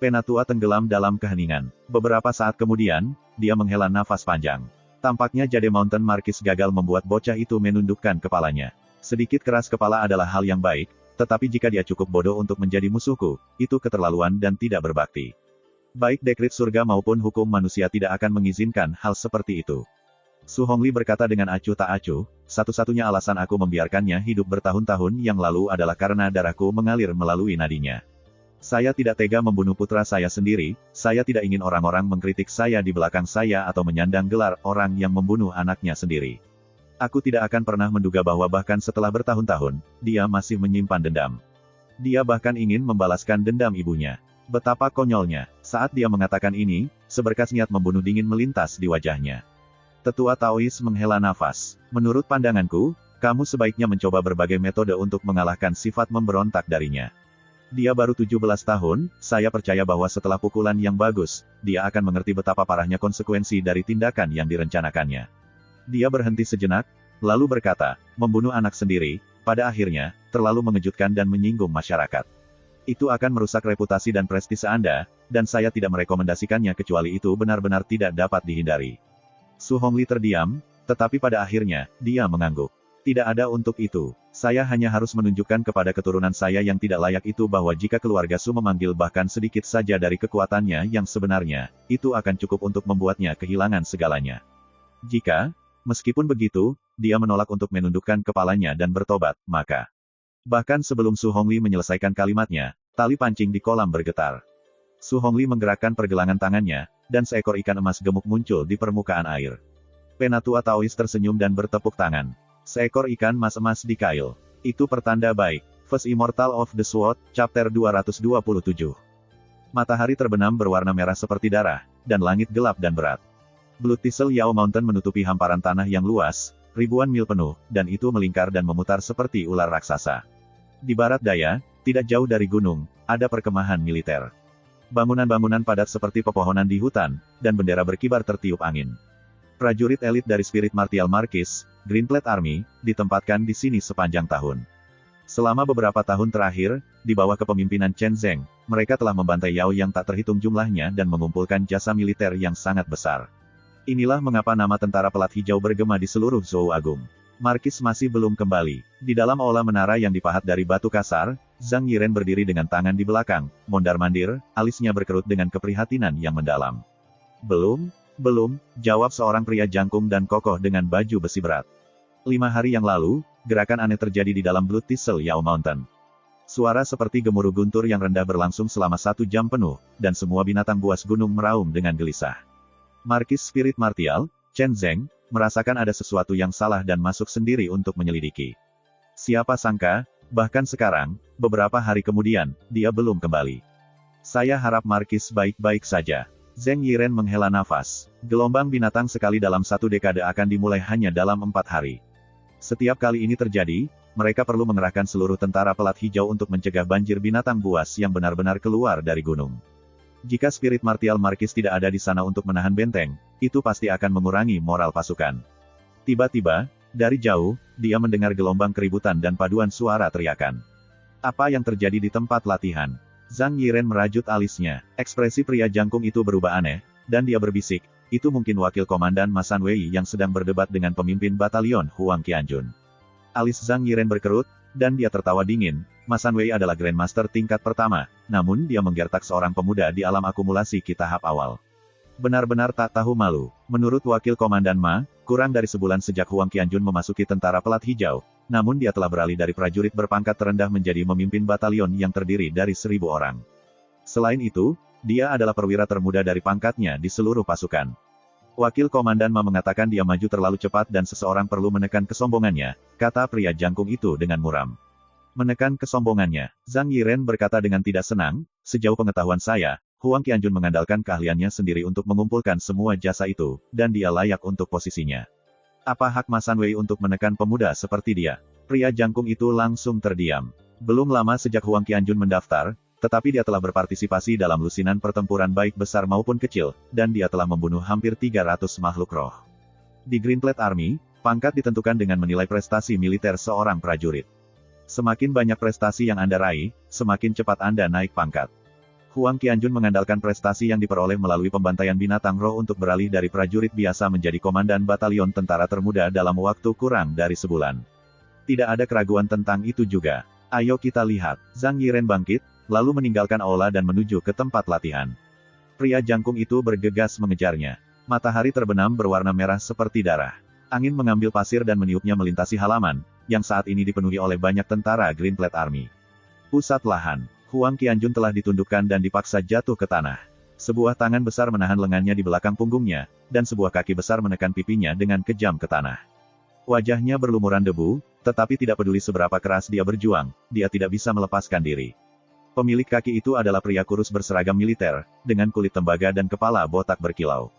Penatua tenggelam dalam keheningan. Beberapa saat kemudian, dia menghela nafas panjang. Tampaknya Jade Mountain Marquis gagal membuat bocah itu menundukkan kepalanya. Sedikit keras kepala adalah hal yang baik, tetapi jika dia cukup bodoh untuk menjadi musuhku, itu keterlaluan dan tidak berbakti. Baik dekrit surga maupun hukum manusia tidak akan mengizinkan hal seperti itu. Su Hongli berkata dengan acuh tak acuh, satu-satunya alasan aku membiarkannya hidup bertahun-tahun yang lalu adalah karena darahku mengalir melalui nadinya. Saya tidak tega membunuh putra saya sendiri, saya tidak ingin orang-orang mengkritik saya di belakang saya atau menyandang gelar orang yang membunuh anaknya sendiri. Aku tidak akan pernah menduga bahwa bahkan setelah bertahun-tahun, dia masih menyimpan dendam. Dia bahkan ingin membalaskan dendam ibunya. Betapa konyolnya, saat dia mengatakan ini, seberkas niat membunuh dingin melintas di wajahnya. Tetua Taois menghela nafas. Menurut pandanganku, kamu sebaiknya mencoba berbagai metode untuk mengalahkan sifat memberontak darinya. Dia baru 17 tahun, saya percaya bahwa setelah pukulan yang bagus, dia akan mengerti betapa parahnya konsekuensi dari tindakan yang direncanakannya. Dia berhenti sejenak, lalu berkata, membunuh anak sendiri, pada akhirnya, terlalu mengejutkan dan menyinggung masyarakat. Itu akan merusak reputasi dan prestise Anda, dan saya tidak merekomendasikannya kecuali itu benar-benar tidak dapat dihindari. Su Hongli terdiam, tetapi pada akhirnya, dia mengangguk. Tidak ada untuk itu. Saya hanya harus menunjukkan kepada keturunan saya yang tidak layak itu bahwa jika keluarga Su memanggil bahkan sedikit saja dari kekuatannya yang sebenarnya, itu akan cukup untuk membuatnya kehilangan segalanya. Jika, meskipun begitu, dia menolak untuk menundukkan kepalanya dan bertobat, maka. Bahkan sebelum Su Hongli menyelesaikan kalimatnya, tali pancing di kolam bergetar. Su Hongli menggerakkan pergelangan tangannya, dan seekor ikan emas gemuk muncul di permukaan air. Penatua Taois tersenyum dan bertepuk tangan. Seekor ikan mas emas di kail. Itu pertanda baik. First Immortal of the Sword, Chapter 227. Matahari terbenam berwarna merah seperti darah, dan langit gelap dan berat. Blue Thistle Yao Mountain menutupi hamparan tanah yang luas, ribuan mil penuh, dan itu melingkar dan memutar seperti ular raksasa. Di barat daya, tidak jauh dari gunung, ada perkemahan militer. Bangunan-bangunan padat seperti pepohonan di hutan, dan bendera berkibar tertiup angin. Prajurit elit dari Spirit Martial Marquis, Greenplate Army, ditempatkan di sini sepanjang tahun. Selama beberapa tahun terakhir, di bawah kepemimpinan Chen Zeng, mereka telah membantai Yao yang tak terhitung jumlahnya dan mengumpulkan jasa militer yang sangat besar. Inilah mengapa nama tentara pelat hijau bergema di seluruh Zhou Agung. Markis masih belum kembali. Di dalam aula menara yang dipahat dari batu kasar, Zhang Yiren berdiri dengan tangan di belakang, mondar-mandir, alisnya berkerut dengan keprihatinan yang mendalam. Belum, jawab seorang pria jangkung dan kokoh dengan baju besi berat. 5 hari yang lalu, gerakan aneh terjadi di dalam Blue Thistle Yao Mountain. Suara seperti gemuruh guntur yang rendah berlangsung selama 1 jam penuh, dan semua binatang buas gunung meraung dengan gelisah. Markis Spirit Martial, Chen Zeng, merasakan ada sesuatu yang salah dan masuk sendiri untuk menyelidiki. Siapa sangka, bahkan sekarang, beberapa hari kemudian, dia belum kembali. Saya harap Markis baik-baik saja. Zheng Yiren menghela nafas. Gelombang binatang sekali dalam 1 dekade akan dimulai hanya dalam 4 hari. Setiap kali ini terjadi, mereka perlu mengerahkan seluruh tentara pelat hijau untuk mencegah banjir binatang buas yang benar-benar keluar dari gunung. Jika spirit martial Markis tidak ada di sana untuk menahan benteng, itu pasti akan mengurangi moral pasukan. Tiba-tiba, dari jauh, dia mendengar gelombang keributan dan paduan suara teriakan. Apa yang terjadi di tempat latihan? Zhang Yiren merajut alisnya. Ekspresi pria jangkung itu berubah aneh, dan dia berbisik, itu mungkin wakil komandan Ma Sanwei yang sedang berdebat dengan pemimpin batalion Huang Qianjun. Alis Zhang Yiren berkerut, dan dia tertawa dingin. Ma Sanwei adalah Grandmaster tingkat pertama, namun dia menggertak seorang pemuda di alam akumulasi ki tahap awal. Benar-benar tak tahu malu. Menurut wakil komandan Ma, kurang dari sebulan sejak Huang Qianjun memasuki tentara pelat hijau, namun dia telah beralih dari prajurit berpangkat terendah menjadi memimpin batalion yang terdiri dari 1.000 orang. Selain itu, dia adalah perwira termuda dari pangkatnya di seluruh pasukan. Wakil komandan Ma mengatakan dia maju terlalu cepat dan seseorang perlu menekan kesombongannya, kata pria jangkung itu dengan muram. Menekan kesombongannya, Zhang Yiren berkata dengan tidak senang, sejauh pengetahuan saya, Huang Qianjun mengandalkan keahliannya sendiri untuk mengumpulkan semua jasa itu, dan dia layak untuk posisinya. Apa hak Ma Sanwei untuk menekan pemuda seperti dia? Pria jangkung itu langsung terdiam. Belum lama sejak Huang Qianjun mendaftar, tetapi dia telah berpartisipasi dalam lusinan pertempuran baik besar maupun kecil, dan dia telah membunuh hampir 300 makhluk roh. Di Greenplate Army, pangkat ditentukan dengan menilai prestasi militer seorang prajurit. Semakin banyak prestasi yang Anda raih, semakin cepat Anda naik pangkat. Huang Qianjun mengandalkan prestasi yang diperoleh melalui pembantaian binatang roh untuk beralih dari prajurit biasa menjadi komandan batalion tentara termuda dalam waktu kurang dari sebulan. Tidak ada keraguan tentang itu juga. Ayo kita lihat. Zhang Yiren bangkit, lalu meninggalkan aula dan menuju ke tempat latihan. Pria jangkung itu bergegas mengejarnya. Matahari terbenam berwarna merah seperti darah. Angin mengambil pasir dan meniupnya melintasi halaman, yang saat ini dipenuhi oleh banyak tentara Greenplate Army. Pusat lahan. Huang Qianjun telah ditundukkan dan dipaksa jatuh ke tanah. Sebuah tangan besar menahan lengannya di belakang punggungnya, dan sebuah kaki besar menekan pipinya dengan kejam ke tanah. Wajahnya berlumuran debu, tetapi tidak peduli seberapa keras dia berjuang, dia tidak bisa melepaskan diri. Pemilik kaki itu adalah pria kurus berseragam militer, dengan kulit tembaga dan kepala botak berkilau.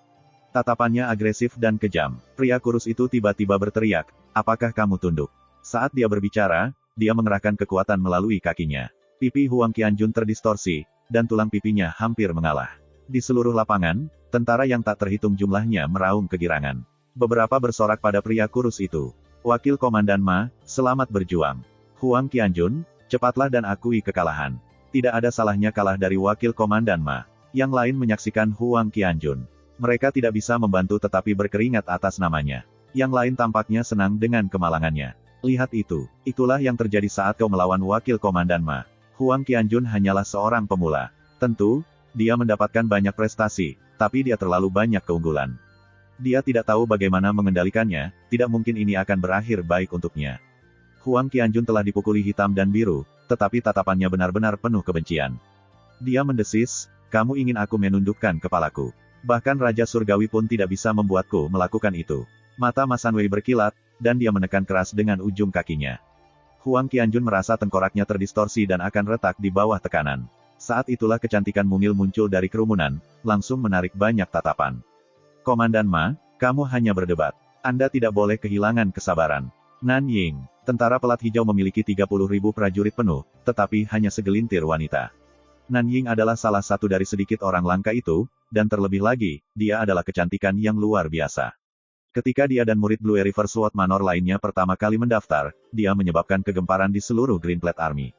Tatapannya agresif dan kejam. Pria kurus itu tiba-tiba berteriak, "Apakah kamu tunduk?" Saat dia berbicara, dia mengerahkan kekuatan melalui kakinya. Pipi Huang Qianjun terdistorsi, dan tulang pipinya hampir mengalah. Di seluruh lapangan, tentara yang tak terhitung jumlahnya meraung kegirangan. Beberapa bersorak pada pria kurus itu. Wakil Komandan Ma, selamat berjuang. Huang Qianjun, cepatlah dan akui kekalahan. Tidak ada salahnya kalah dari Wakil Komandan Ma. Yang lain menyaksikan Huang Qianjun. Mereka tidak bisa membantu tetapi berkeringat atas namanya. Yang lain tampaknya senang dengan kemalangannya. Lihat itu. Itulah yang terjadi saat kau melawan Wakil Komandan Ma. Huang Qianjun hanyalah seorang pemula. Tentu, dia mendapatkan banyak prestasi, tapi dia terlalu banyak keunggulan. Dia tidak tahu bagaimana mengendalikannya, tidak mungkin ini akan berakhir baik untuknya. Huang Qianjun telah dipukuli hitam dan biru, tetapi tatapannya benar-benar penuh kebencian. Dia mendesis, "Kamu ingin aku menundukkan kepalaku? Bahkan Raja Surgawi pun tidak bisa membuatku melakukan itu." Mata Ma Sanwei berkilat, dan dia menekan keras dengan ujung kakinya. Huang Qianjun merasa tengkoraknya terdistorsi dan akan retak di bawah tekanan. Saat itulah kecantikan mungil muncul dari kerumunan, langsung menarik banyak tatapan. "Komandan Ma, kamu hanya berdebat. Anda tidak boleh kehilangan kesabaran." Nanying, tentara pelat hijau memiliki 30.000 prajurit penuh, tetapi hanya segelintir wanita. Nanying adalah salah satu dari sedikit orang langka itu, dan terlebih lagi, dia adalah kecantikan yang luar biasa. Ketika dia dan murid Blue River Sword Manor lainnya pertama kali mendaftar, dia menyebabkan kegemparan di seluruh Greenplate Army.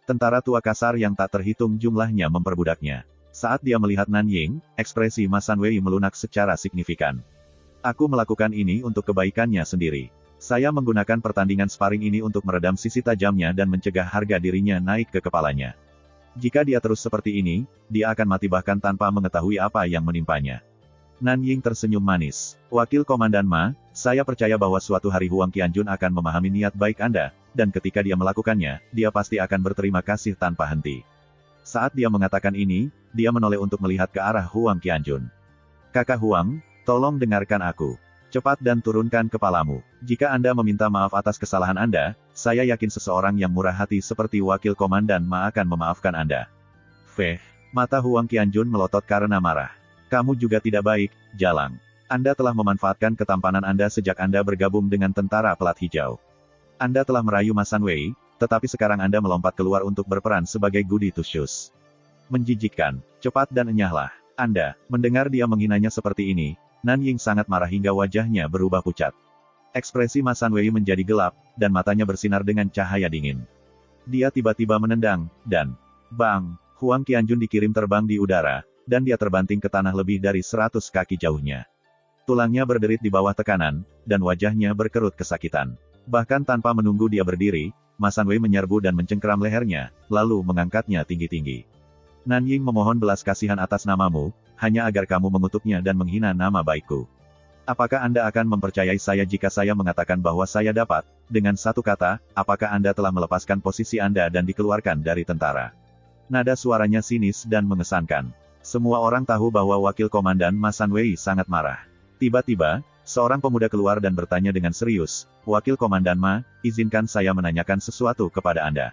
Tentara tua kasar yang tak terhitung jumlahnya memperbudaknya. Saat dia melihat Nanying, ekspresi Ma Sanwei melunak secara signifikan. "Aku melakukan ini untuk kebaikannya sendiri. Saya menggunakan pertandingan sparring ini untuk meredam sisi tajamnya dan mencegah harga dirinya naik ke kepalanya. Jika dia terus seperti ini, dia akan mati bahkan tanpa mengetahui apa yang menimpanya." Nanying tersenyum manis. "Wakil Komandan Ma, saya percaya bahwa suatu hari Huang Qianjun akan memahami niat baik Anda, dan ketika dia melakukannya, dia pasti akan berterima kasih tanpa henti." Saat dia mengatakan ini, dia menoleh untuk melihat ke arah Huang Qianjun. "Kakak Huang, tolong dengarkan aku. Cepat dan turunkan kepalamu. Jika Anda meminta maaf atas kesalahan Anda, saya yakin seseorang yang murah hati seperti Wakil Komandan Ma akan memaafkan Anda." Mata Huang Qianjun melotot karena marah. Kamu juga tidak baik, Jalang. Anda telah memanfaatkan ketampanan Anda sejak Anda bergabung dengan tentara pelat hijau. Anda telah merayu Ma Sanwei, tetapi sekarang Anda melompat keluar untuk berperan sebagai goody two shoes. Menjijikkan, cepat dan enyahlah. Anda, mendengar dia menghinanya seperti ini, Nan Ying sangat marah hingga wajahnya berubah pucat. Ekspresi Ma Sanwei menjadi gelap, dan matanya bersinar dengan cahaya dingin. Dia tiba-tiba menendang, dan bang, Huang Qianjun dikirim terbang di udara, dan dia terbanting ke tanah lebih dari 100 kaki jauhnya. Tulangnya berderit di bawah tekanan, dan wajahnya berkerut kesakitan. Bahkan tanpa menunggu dia berdiri, Ma Sanwei menyerbu dan mencengkeram lehernya, lalu mengangkatnya tinggi-tinggi. Nan Ying memohon belas kasihan atas namamu, hanya agar kamu mengutuknya dan menghina nama baikku. Apakah Anda akan mempercayai saya jika saya mengatakan bahwa saya dapat, dengan satu kata, apakah Anda telah melepaskan posisi Anda dan dikeluarkan dari tentara? Nada suaranya sinis dan mengesankan. Semua orang tahu bahwa wakil komandan Ma Sanwei sangat marah. Tiba-tiba, seorang pemuda keluar dan bertanya dengan serius, "Wakil Komandan Ma, izinkan saya menanyakan sesuatu kepada Anda.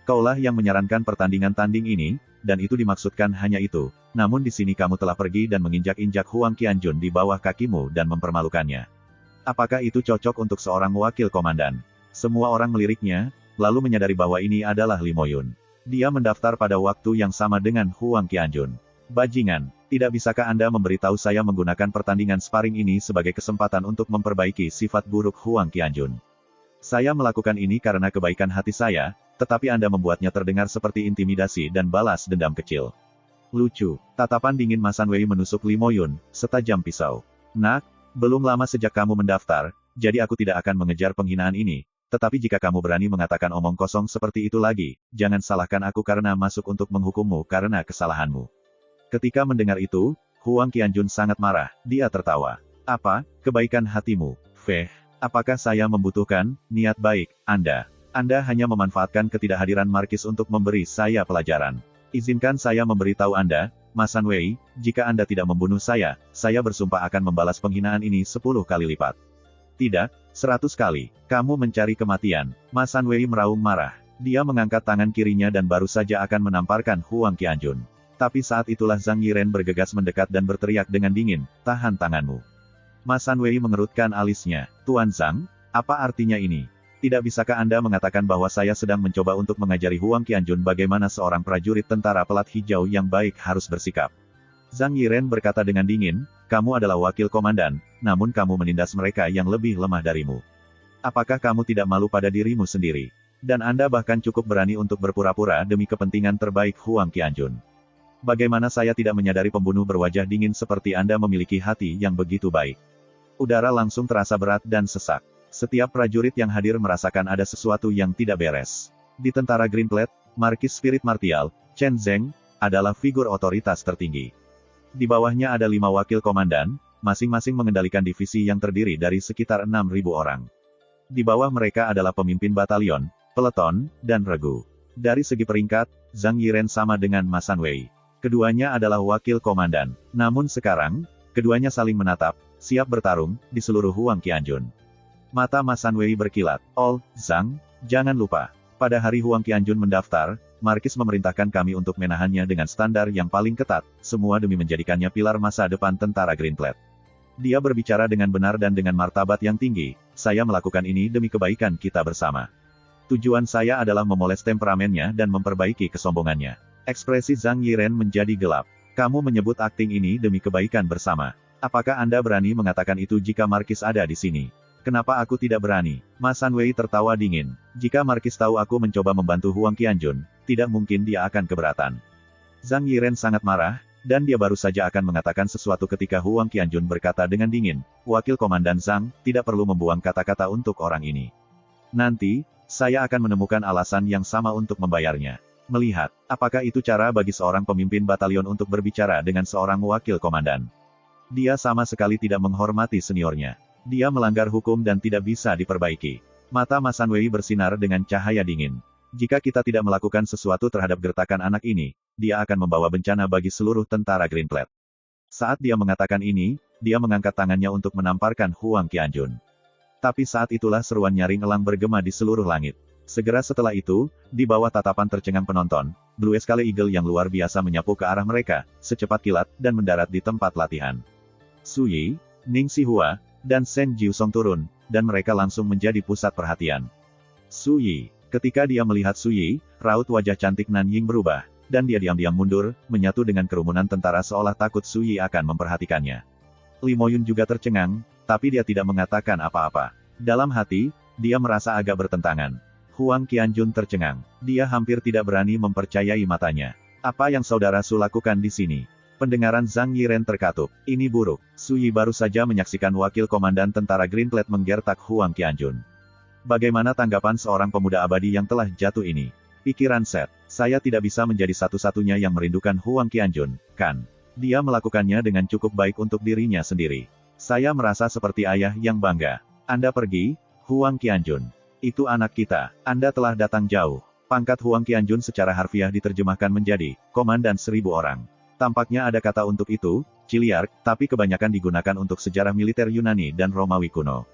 Kaulah yang menyarankan pertandingan tanding ini, dan itu dimaksudkan hanya itu. Namun di sini kamu telah pergi dan menginjak-injak Huang Qianjun di bawah kakimu dan mempermalukannya. Apakah itu cocok untuk seorang wakil komandan?" Semua orang meliriknya, lalu menyadari bahwa ini adalah Li Moyun. Dia mendaftar pada waktu yang sama dengan Huang Qianjun. Bajingan, tidak bisakah Anda memberitahu saya menggunakan pertandingan sparring ini sebagai kesempatan untuk memperbaiki sifat buruk Huang Qianjun? Saya melakukan ini karena kebaikan hati saya, tetapi Anda membuatnya terdengar seperti intimidasi dan balas dendam kecil. Lucu, tatapan dingin Ma Sanwei menusuk Li Moyun, setajam pisau. Nak, belum lama sejak kamu mendaftar, jadi aku tidak akan mengejar penghinaan ini, tetapi jika kamu berani mengatakan omong kosong seperti itu lagi, jangan salahkan aku karena masuk untuk menghukummu karena kesalahanmu. Ketika mendengar itu, Huang Qianjun sangat marah, dia tertawa. Apa, kebaikan hatimu, Feh? Apakah saya membutuhkan niat baik Anda? Anda hanya memanfaatkan ketidakhadiran Markis untuk memberi saya pelajaran. Izinkan saya memberitahu Anda, Ma Sanwei, jika Anda tidak membunuh saya bersumpah akan membalas penghinaan ini 10 kali lipat. Tidak, 100 kali. Kamu mencari kematian. Ma Sanwei meraung marah. Dia mengangkat tangan kirinya dan baru saja akan menamparkan Huang Qianjun. Tapi saat itulah Zhang Yiren bergegas mendekat dan berteriak dengan dingin, "Tahan tanganmu." Ma Sanwei mengerutkan alisnya. "Tuan Zhang, apa artinya ini? Tidak bisakah Anda mengatakan bahwa saya sedang mencoba untuk mengajari Huang Qianjun bagaimana seorang prajurit tentara pelat hijau yang baik harus bersikap?" Zhang Yiren berkata dengan dingin, "Kamu adalah wakil komandan, namun kamu menindas mereka yang lebih lemah darimu. Apakah kamu tidak malu pada dirimu sendiri? Dan Anda bahkan cukup berani untuk berpura-pura demi kepentingan terbaik Huang Qianjun. Bagaimana saya tidak menyadari pembunuh berwajah dingin seperti Anda memiliki hati yang begitu baik?" Udara langsung terasa berat dan sesak. Setiap prajurit yang hadir merasakan ada sesuatu yang tidak beres. Di tentara Greenplate, Markis Spirit Martial, Chen Zeng, adalah figur otoritas tertinggi. Di bawahnya ada 5 wakil komandan, masing-masing mengendalikan divisi yang terdiri dari sekitar 6.000 orang. Di bawah mereka adalah pemimpin batalion, peleton, dan regu. Dari segi peringkat, Zhang Yiren sama dengan Ma Sanwei. Keduanya adalah wakil komandan. Namun sekarang, keduanya saling menatap, siap bertarung, di seluruh Huang Qianjun. Mata Ma Sanwei berkilat. "Oh, Zhang, jangan lupa. Pada hari Huang Qianjun mendaftar, Markis memerintahkan kami untuk menahannya dengan standar yang paling ketat, semua demi menjadikannya pilar masa depan tentara Greenplate. Dia berbicara dengan benar dan dengan martabat yang tinggi, saya melakukan ini demi kebaikan kita bersama. Tujuan saya adalah memoles temperamennya dan memperbaiki kesombongannya." Ekspresi Zhang Yiren menjadi gelap. "Kamu menyebut akting ini demi kebaikan bersama. Apakah Anda berani mengatakan itu jika Markis ada di sini? Kenapa aku tidak berani?" Ma Sanwei tertawa dingin. "Jika Markis tahu aku mencoba membantu Huang Qianjun, tidak mungkin dia akan keberatan." Zhang Yiren sangat marah, dan dia baru saja akan mengatakan sesuatu ketika Huang Qianjun berkata dengan dingin, "Wakil Komandan Zhang, tidak perlu membuang kata-kata untuk orang ini. Nanti, saya akan menemukan alasan yang sama untuk membayarnya." Melihat, apakah itu cara bagi seorang pemimpin batalion untuk berbicara dengan seorang wakil komandan? Dia sama sekali tidak menghormati seniornya. Dia melanggar hukum dan tidak bisa diperbaiki. Mata Ma Sanwei bersinar dengan cahaya dingin. "Jika kita tidak melakukan sesuatu terhadap gertakan anak ini, dia akan membawa bencana bagi seluruh tentara Greenplate." Saat dia mengatakan ini, dia mengangkat tangannya untuk menamparkan Huang Qianjun. Tapi saat itulah seruan nyaring elang bergema di seluruh langit. Segera setelah itu, di bawah tatapan tercengang penonton, Blue Scale Eagle yang luar biasa menyapu ke arah mereka, secepat kilat, dan mendarat di tempat latihan. Su Yi, Ning Xihua, dan Shen Jiusong turun, dan mereka langsung menjadi pusat perhatian. Su Yi. Ketika dia melihat Su Yi, raut wajah cantik Nan Ying berubah, dan dia diam-diam mundur, menyatu dengan kerumunan tentara seolah takut Su Yi akan memperhatikannya. Li Moyun juga tercengang, tapi dia tidak mengatakan apa-apa. Dalam hati, dia merasa agak bertentangan. Huang Qianjun tercengang. Dia hampir tidak berani mempercayai matanya. Apa yang saudara Su lakukan di sini? Pendengaran Zhang Yiren terkatup. Ini buruk. Su Yi baru saja menyaksikan wakil komandan tentara Greenplate menggertak Huang Qianjun. Bagaimana tanggapan seorang pemuda abadi yang telah jatuh ini? Pikiran Set. Saya tidak bisa menjadi satu-satunya yang merindukan Huang Qianjun, kan? Dia melakukannya dengan cukup baik untuk dirinya sendiri. Saya merasa seperti ayah yang bangga. Anda pergi, Huang Qianjun. Itu anak kita. Anda telah datang jauh. Pangkat Huang Qianjun secara harfiah diterjemahkan menjadi Komandan 1000 orang. Tampaknya ada kata untuk itu, Chiliarch, tapi kebanyakan digunakan untuk sejarah militer Yunani dan Romawi kuno.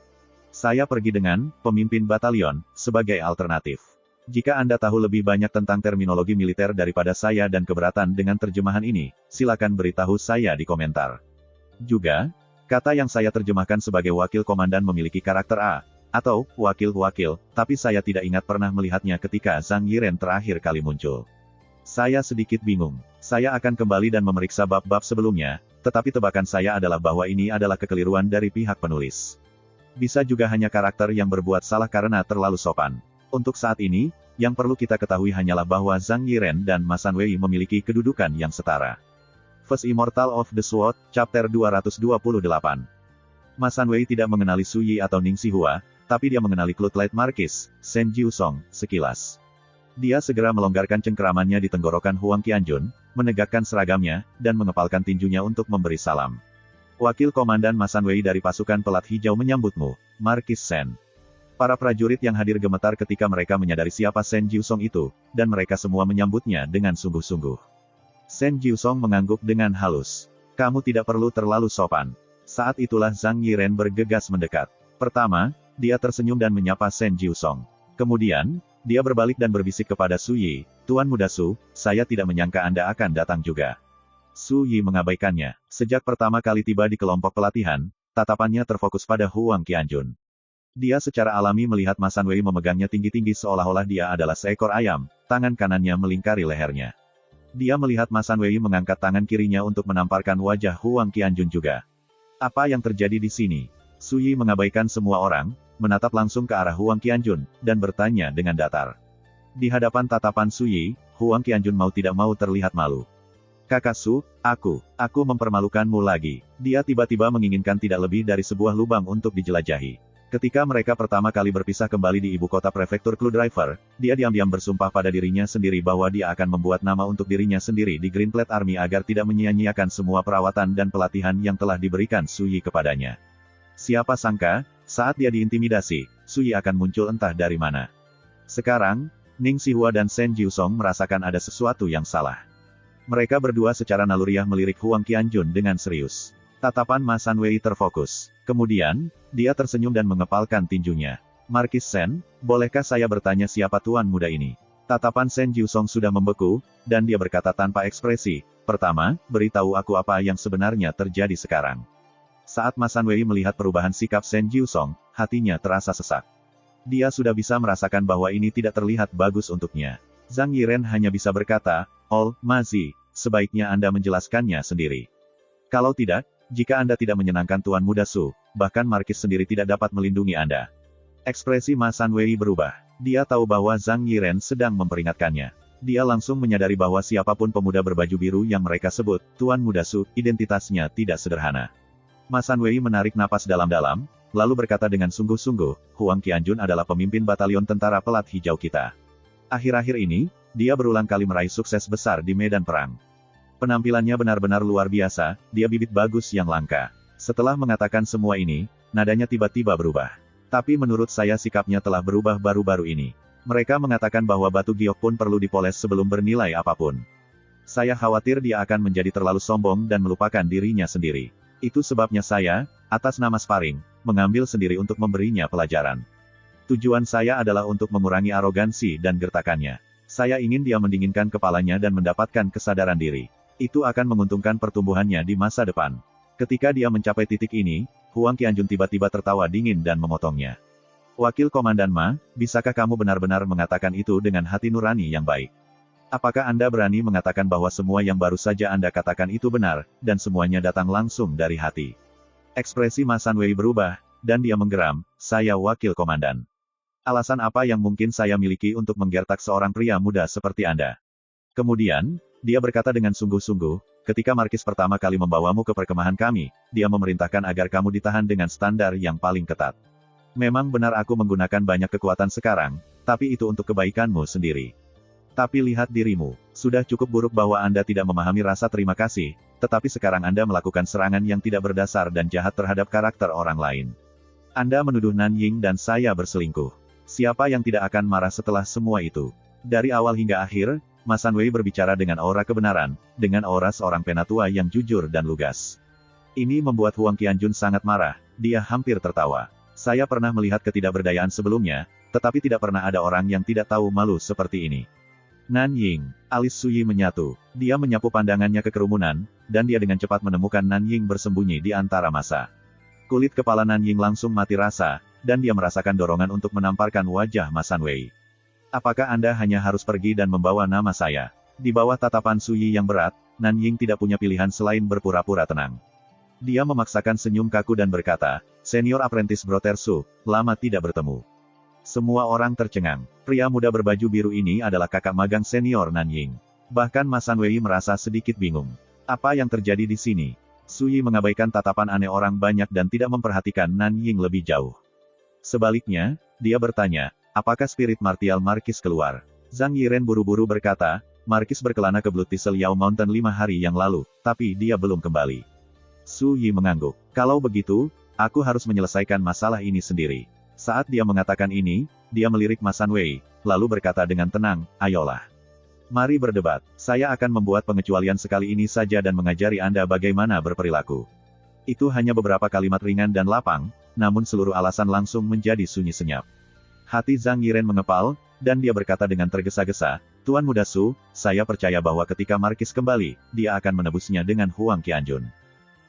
Saya pergi dengan pemimpin batalion sebagai alternatif. Jika Anda tahu lebih banyak tentang terminologi militer daripada saya dan keberatan dengan terjemahan ini, silakan beritahu saya di komentar. Juga, kata yang saya terjemahkan sebagai wakil komandan memiliki karakter A, atau wakil-wakil, tapi saya tidak ingat pernah melihatnya ketika Zhang Yiren terakhir kali muncul. Saya sedikit bingung. Saya akan kembali dan memeriksa bab-bab sebelumnya, tetapi tebakan saya adalah bahwa ini adalah kekeliruan dari pihak penulis. Bisa juga hanya karakter yang berbuat salah karena terlalu sopan. Untuk saat ini, yang perlu kita ketahui hanyalah bahwa Zhang Yiren dan Ma Sanwei memiliki kedudukan yang setara. First Immortal of the Sword, Chapter 228. Ma Sanwei tidak mengenali Su Yi atau Ning Xihua, tapi dia mengenali Cloudlight Marquis, Shen Jiusong, sekilas. Dia segera melonggarkan cengkeramannya di tenggorokan Huang Qianjun, menegakkan seragamnya, dan mengepalkan tinjunya untuk memberi salam. Wakil Komandan Ma Sanwei dari pasukan pelat hijau menyambutmu, Marquis Shen. Para prajurit yang hadir gemetar ketika mereka menyadari siapa Shen Jiusong itu, dan mereka semua menyambutnya dengan sungguh-sungguh. Shen Jiusong mengangguk dengan halus. Kamu tidak perlu terlalu sopan. Saat itulah Zhang Yiren bergegas mendekat. Pertama, dia tersenyum dan menyapa Shen Jiusong. Kemudian, dia berbalik dan berbisik kepada Su Yi, Tuan Muda Su, saya tidak menyangka Anda akan datang juga. Su Yi mengabaikannya. Sejak pertama kali tiba di kelompok pelatihan, tatapannya terfokus pada Huang Qianjun. Dia secara alami melihat Ma Sanwei memegangnya tinggi-tinggi seolah-olah dia adalah seekor ayam, tangan kanannya melingkari lehernya. Dia melihat Ma Sanwei mengangkat tangan kirinya untuk menamparkan wajah Huang Qianjun juga. Apa yang terjadi di sini? Su Yi mengabaikan semua orang, menatap langsung ke arah Huang Qianjun, dan bertanya dengan datar. Di hadapan tatapan Su Yi, Huang Qianjun mau tidak mau terlihat malu. Kakak Su, aku mempermalukanmu lagi. Dia tiba-tiba menginginkan tidak lebih dari sebuah lubang untuk dijelajahi. Ketika mereka pertama kali berpisah kembali di ibu kota prefektur Cloudriver, dia diam-diam bersumpah pada dirinya sendiri bahwa dia akan membuat nama untuk dirinya sendiri di Greenplate Army agar tidak menyia-nyiakan semua perawatan dan pelatihan yang telah diberikan Su Yi kepadanya. Siapa sangka, saat dia diintimidasi, Su Yi akan muncul entah dari mana. Sekarang, Ning Xihua dan Shen Jiusong merasakan ada sesuatu yang salah. Mereka berdua secara naluriah melirik Huang Qianjun dengan serius. Tatapan Ma Sanwei terfokus. Kemudian, dia tersenyum dan mengepalkan tinjunya. Marquis Shen, bolehkah saya bertanya siapa tuan muda ini? Tatapan Shen Jiusong sudah membeku, dan dia berkata tanpa ekspresi, pertama, beritahu aku apa yang sebenarnya terjadi sekarang. Saat Ma Sanwei melihat perubahan sikap Shen Jiusong, hatinya terasa sesak. Dia sudah bisa merasakan bahwa ini tidak terlihat bagus untuknya. Zhang Yiren hanya bisa berkata, Ma Zi, sebaiknya Anda menjelaskannya sendiri. Kalau tidak, jika Anda tidak menyenangkan Tuan Muda Su, bahkan Markis sendiri tidak dapat melindungi Anda. Ekspresi Ma Sanwei berubah. Dia tahu bahwa Zhang Yiren sedang memperingatkannya. Dia langsung menyadari bahwa siapapun pemuda berbaju biru yang mereka sebut, Tuan Muda Su, identitasnya tidak sederhana. Ma Sanwei menarik napas dalam-dalam, lalu berkata dengan sungguh-sungguh, Huang Qianjun adalah pemimpin batalion tentara pelat hijau kita. Akhir-akhir ini, dia berulang kali meraih sukses besar di medan perang. Penampilannya benar-benar luar biasa, dia bibit bagus yang langka. Setelah mengatakan semua ini, nadanya tiba-tiba berubah. Tapi menurut saya sikapnya telah berubah baru-baru ini. Mereka mengatakan bahwa batu giok pun perlu dipoles sebelum bernilai apapun. Saya khawatir dia akan menjadi terlalu sombong dan melupakan dirinya sendiri. Itu sebabnya saya, atas nama sparring, mengambil sendiri untuk memberinya pelajaran. Tujuan saya adalah untuk mengurangi arogansi dan gertakannya. Saya ingin dia mendinginkan kepalanya dan mendapatkan kesadaran diri. Itu akan menguntungkan pertumbuhannya di masa depan. Ketika dia mencapai titik ini, Huang Qianjun tiba-tiba tertawa dingin dan memotongnya. Wakil Komandan Ma, bisakah kamu benar-benar mengatakan itu dengan hati nurani yang baik? Apakah Anda berani mengatakan bahwa semua yang baru saja Anda katakan itu benar, dan semuanya datang langsung dari hati? Ekspresi Ma Sanwei berubah, dan dia menggeram, saya Wakil Komandan. Alasan apa yang mungkin saya miliki untuk menggertak seorang pria muda seperti Anda? Kemudian, dia berkata dengan sungguh-sungguh, ketika Markis pertama kali membawamu ke perkemahan kami, dia memerintahkan agar kamu ditahan dengan standar yang paling ketat. Memang benar aku menggunakan banyak kekuatan sekarang, tapi itu untuk kebaikanmu sendiri. Tapi lihat dirimu, sudah cukup buruk bahwa Anda tidak memahami rasa terima kasih, tetapi sekarang Anda melakukan serangan yang tidak berdasar dan jahat terhadap karakter orang lain. Anda menuduh Nanying dan saya berselingkuh. Siapa yang tidak akan marah setelah semua itu? Dari awal hingga akhir, Ma Sanwei berbicara dengan aura kebenaran, dengan aura seorang penatua yang jujur dan lugas. Ini membuat Huang Qianjun sangat marah, dia hampir tertawa. Saya pernah melihat ketidakberdayaan sebelumnya, tetapi tidak pernah ada orang yang tidak tahu malu seperti ini. Nanying, alis Suyi menyatu, dia menyapu pandangannya ke kerumunan, dan dia dengan cepat menemukan Nanying bersembunyi di antara massa. Kulit kepala Nanying langsung mati rasa, dan dia merasakan dorongan untuk menamparkan wajah Ma Sanwei. Apakah Anda hanya harus pergi dan membawa nama saya? Di bawah tatapan Suyi yang berat, Nanying tidak punya pilihan selain berpura-pura tenang. Dia memaksakan senyum kaku dan berkata, Senior Apprentice Brotersu, lama tidak bertemu. Semua orang tercengang. Pria muda berbaju biru ini adalah kakak magang senior Nanying. Bahkan Ma Sanwei merasa sedikit bingung. Apa yang terjadi di sini? Suyi mengabaikan tatapan aneh orang banyak dan tidak memperhatikan Nanying lebih jauh. Sebaliknya, dia bertanya, apakah spirit martial Markis keluar? Zhang Yiren buru-buru berkata, Markis berkelana ke Blood Thistle Yao Mountain 5 hari yang lalu, tapi dia belum kembali. Su Yi mengangguk. Kalau begitu, aku harus menyelesaikan masalah ini sendiri. Saat dia mengatakan ini, dia melirik Ma Sanwei, lalu berkata dengan tenang, ayolah. Mari berdebat. Saya akan membuat pengecualian sekali ini saja dan mengajari Anda bagaimana berperilaku. Itu hanya beberapa kalimat ringan dan lapang, namun seluruh alasan langsung menjadi sunyi senyap. Hati Zhang Yiren mengepal, dan dia berkata dengan tergesa-gesa, Tuan Muda Su, saya percaya bahwa ketika Markis kembali, dia akan menebusnya dengan Huang Qianjun.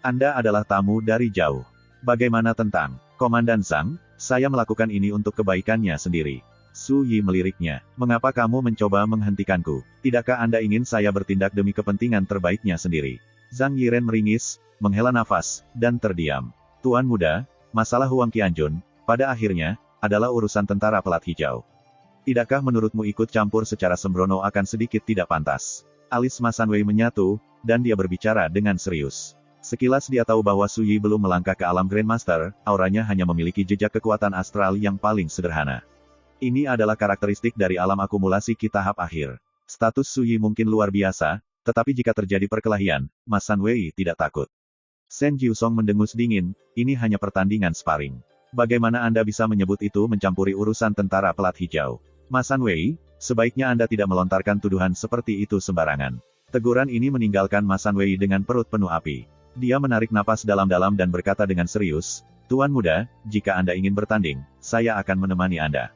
Anda adalah tamu dari jauh. Bagaimana tentang Komandan Zhang? Saya melakukan ini untuk kebaikannya sendiri. Su Yi meliriknya, mengapa kamu mencoba menghentikanku? Tidakkah Anda ingin saya bertindak demi kepentingan terbaiknya sendiri? Zhang Yiren meringis, menghela nafas, dan terdiam. Tuan Muda, masalah Huang Qianjun, pada akhirnya, adalah urusan tentara pelat hijau. Tidakkah menurutmu ikut campur secara sembrono akan sedikit tidak pantas? Alis Ma Sanwei menyatu, dan dia berbicara dengan serius. Sekilas dia tahu bahwa Su Yi belum melangkah ke alam Grandmaster, auranya hanya memiliki jejak kekuatan astral yang paling sederhana. Ini adalah karakteristik dari alam akumulasi Ki tahap akhir. Status Su Yi mungkin luar biasa, tetapi jika terjadi perkelahian, Ma Sanwei tidak takut. Shen Jiusong mendengus dingin, ini hanya pertandingan sparring. Bagaimana Anda bisa menyebut itu mencampuri urusan tentara pelat hijau? Ma Sanwei, sebaiknya Anda tidak melontarkan tuduhan seperti itu sembarangan. Teguran ini meninggalkan Ma Sanwei dengan perut penuh api. Dia menarik napas dalam-dalam dan berkata dengan serius, Tuan Muda, jika Anda ingin bertanding, saya akan menemani Anda.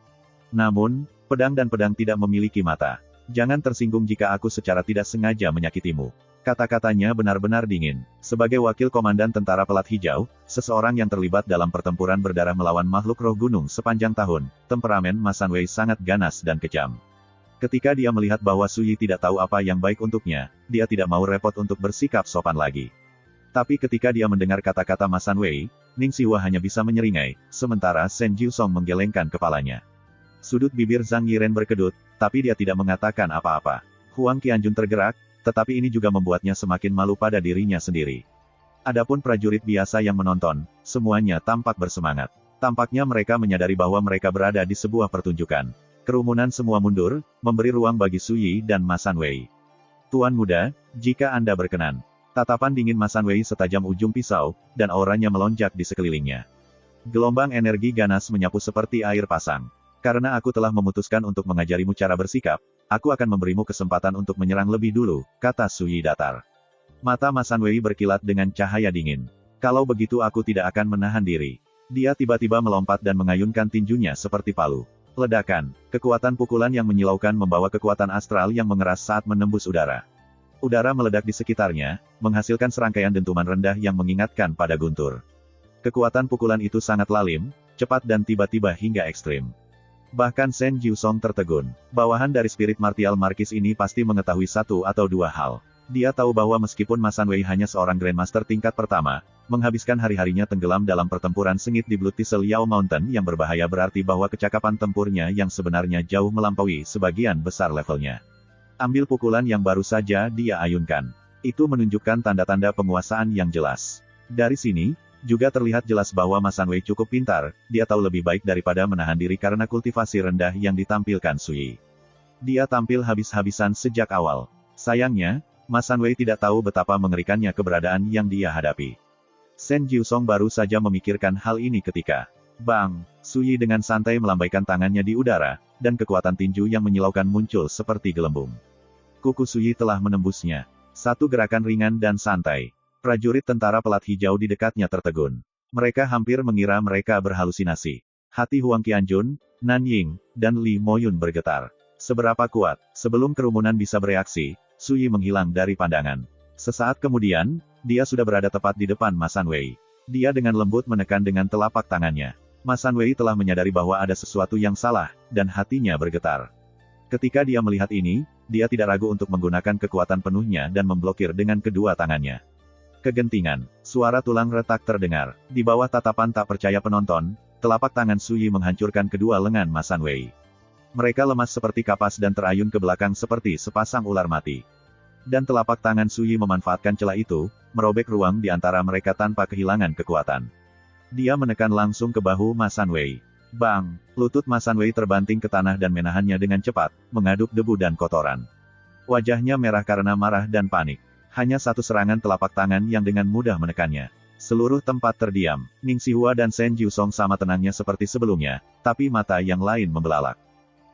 Namun, pedang dan pedang tidak memiliki mata. Jangan tersinggung jika aku secara tidak sengaja menyakitimu. Kata-katanya benar-benar dingin. Sebagai wakil komandan tentara pelat hijau, seseorang yang terlibat dalam pertempuran berdarah melawan makhluk roh gunung sepanjang tahun, temperamen Ma Sanwei sangat ganas dan kejam. Ketika dia melihat bahwa Su Yi tidak tahu apa yang baik untuknya, dia tidak mau repot untuk bersikap sopan lagi. Tapi ketika dia mendengar kata-kata Ma Sanwei, Ning Siwa hanya bisa menyeringai, sementara Shen Jiusong menggelengkan kepalanya. Sudut bibir Zhang Yiren berkedut, tapi dia tidak mengatakan apa-apa. Huang Qianjun tergerak, tetapi ini juga membuatnya semakin malu pada dirinya sendiri. Adapun prajurit biasa yang menonton, semuanya tampak bersemangat. Tampaknya mereka menyadari bahwa mereka berada di sebuah pertunjukan. Kerumunan semua mundur, memberi ruang bagi Su Yi dan Ma Sanwei. Tuan Muda, jika Anda berkenan. Tatapan dingin Ma Sanwei setajam ujung pisau, dan auranya melonjak di sekelilingnya. Gelombang energi ganas menyapu seperti air pasang. Karena aku telah memutuskan untuk mengajarimu cara bersikap, aku akan memberimu kesempatan untuk menyerang lebih dulu, kata Su Yi datar. Mata Ma Sanwei berkilat dengan cahaya dingin. Kalau begitu aku tidak akan menahan diri. Dia tiba-tiba melompat dan mengayunkan tinjunya seperti palu. Ledakan, kekuatan pukulan yang menyilaukan membawa kekuatan astral yang mengeras saat menembus udara. Udara meledak di sekitarnya, menghasilkan serangkaian dentuman rendah yang mengingatkan pada guntur. Kekuatan pukulan itu sangat lalim, cepat dan tiba-tiba hingga ekstrim. Bahkan Shen Jiusong tertegun. Bawahan dari spirit martial markis ini pasti mengetahui satu atau dua hal. Dia tahu bahwa meskipun Ma Sanwei hanya seorang Grandmaster tingkat pertama, menghabiskan hari-harinya tenggelam dalam pertempuran sengit di Blood Thistle Yao Mountain yang berbahaya berarti bahwa kecakapan tempurnya yang sebenarnya jauh melampaui sebagian besar levelnya. Ambil pukulan yang baru saja dia ayunkan. Itu menunjukkan tanda-tanda penguasaan yang jelas. Dari sini, juga terlihat jelas bahwa Ma Sanwei cukup pintar, dia tahu lebih baik daripada menahan diri karena kultivasi rendah yang ditampilkan Sui. Dia tampil habis-habisan sejak awal. Sayangnya, Ma Sanwei tidak tahu betapa mengerikannya keberadaan yang dia hadapi. Shen Jiusong baru saja memikirkan hal ini ketika Bang! Sui dengan santai melambaikan tangannya di udara, dan kekuatan tinju yang menyilaukan muncul seperti gelembung. Kuku Sui telah menembusnya. Satu gerakan ringan dan santai. Prajurit tentara pelat hijau di dekatnya tertegun. Mereka hampir mengira mereka berhalusinasi. Hati Huang Qianjun, Nan Ying, dan Li Moyun bergetar. Seberapa kuat, sebelum kerumunan bisa bereaksi, Sui menghilang dari pandangan. Sesaat kemudian, dia sudah berada tepat di depan Ma Sanwei. Dia dengan lembut menekan dengan telapak tangannya. Ma Sanwei telah menyadari bahwa ada sesuatu yang salah, dan hatinya bergetar. Ketika dia melihat ini, dia tidak ragu untuk menggunakan kekuatan penuhnya dan memblokir dengan kedua tangannya. Kegentingan, suara tulang retak terdengar. Di bawah tatapan tak percaya penonton, telapak tangan Sui menghancurkan kedua lengan Ma Sanwei. Mereka lemas seperti kapas dan terayun ke belakang seperti sepasang ular mati. Dan telapak tangan Sui memanfaatkan celah itu, merobek ruang di antara mereka tanpa kehilangan kekuatan. Dia menekan langsung ke bahu Ma Sanwei. Bang! Lutut Ma Sanwei terbanting ke tanah dan menahannya dengan cepat, mengaduk debu dan kotoran. Wajahnya merah karena marah dan panik. Hanya satu serangan telapak tangan yang dengan mudah menekannya. Seluruh tempat terdiam. Ning Xihua dan Shen Jiusong sama tenangnya seperti sebelumnya, tapi mata yang lain membelalak.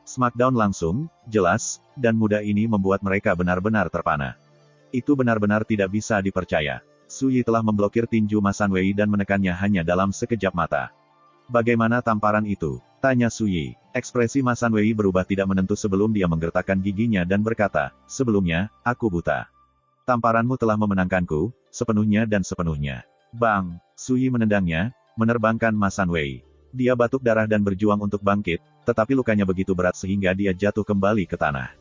Smackdown langsung, jelas, dan mudah ini membuat mereka benar-benar terpana. Itu benar-benar tidak bisa dipercaya. Sui telah memblokir tinju Ma Sanwei dan menekannya hanya dalam sekejap mata. Bagaimana tamparan itu? Tanya Sui. Ekspresi Ma Sanwei berubah tidak menentu sebelum dia menggertakkan giginya dan berkata, sebelumnya, aku buta. Tamparanmu telah memenangkanku, sepenuhnya dan sepenuhnya. Bang! Sui menendangnya, menerbangkan Ma Sanwei. Dia batuk darah dan berjuang untuk bangkit, tetapi lukanya begitu berat sehingga dia jatuh kembali ke tanah.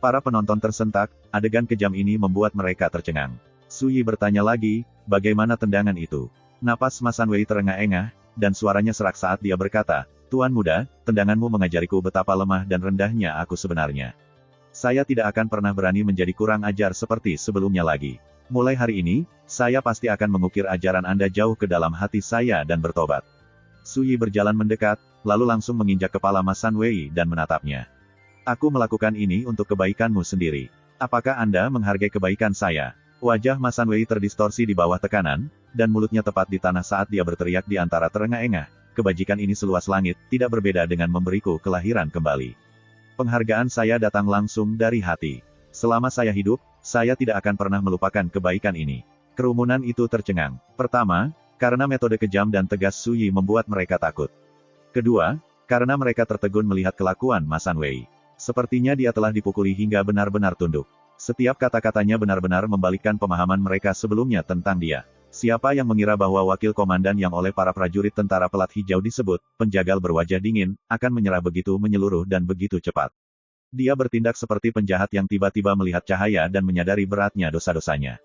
Para penonton tersentak, adegan kejam ini membuat mereka tercengang. Sui bertanya lagi, bagaimana tendangan itu? Napas Ma Sanwei terengah-engah, dan suaranya serak saat dia berkata, Tuan muda, tendanganmu mengajariku betapa lemah dan rendahnya aku sebenarnya. Saya tidak akan pernah berani menjadi kurang ajar seperti sebelumnya lagi. Mulai hari ini, saya pasti akan mengukir ajaran Anda jauh ke dalam hati saya dan bertobat. Sui berjalan mendekat, lalu langsung menginjak kepala Ma Sanwei dan menatapnya. Aku melakukan ini untuk kebaikanmu sendiri. Apakah Anda menghargai kebaikan saya? Wajah Ma Sanwei terdistorsi di bawah tekanan, dan mulutnya tepat di tanah saat dia berteriak di antara terengah-engah. Kebajikan ini seluas langit, tidak berbeda dengan memberiku kelahiran kembali. Penghargaan saya datang langsung dari hati. Selama saya hidup, saya tidak akan pernah melupakan kebaikan ini. Kerumunan itu tercengang. Pertama, karena metode kejam dan tegas Sui membuat mereka takut. Kedua, karena mereka tertegun melihat kelakuan Ma Sanwei. Sepertinya dia telah dipukuli hingga benar-benar tunduk. Setiap kata-katanya benar-benar membalikkan pemahaman mereka sebelumnya tentang dia. Siapa yang mengira bahwa wakil komandan yang oleh para prajurit tentara pelat hijau disebut, penjagal berwajah dingin, akan menyerah begitu menyeluruh dan begitu cepat. Dia bertindak seperti penjahat yang tiba-tiba melihat cahaya dan menyadari beratnya dosa-dosanya.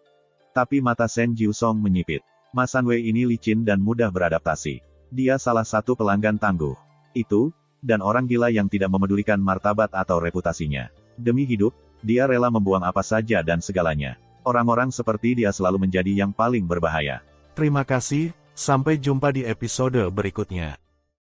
Tapi mata Shen Jiusong menyipit. Ma Sanwei ini licin dan mudah beradaptasi. Dia salah satu pelanggan tangguh. Itu, dan orang gila yang tidak memedulikan martabat atau reputasinya. Demi hidup, dia rela membuang apa saja dan segalanya. Orang-orang seperti dia selalu menjadi yang paling berbahaya. Terima kasih, sampai jumpa di episode berikutnya.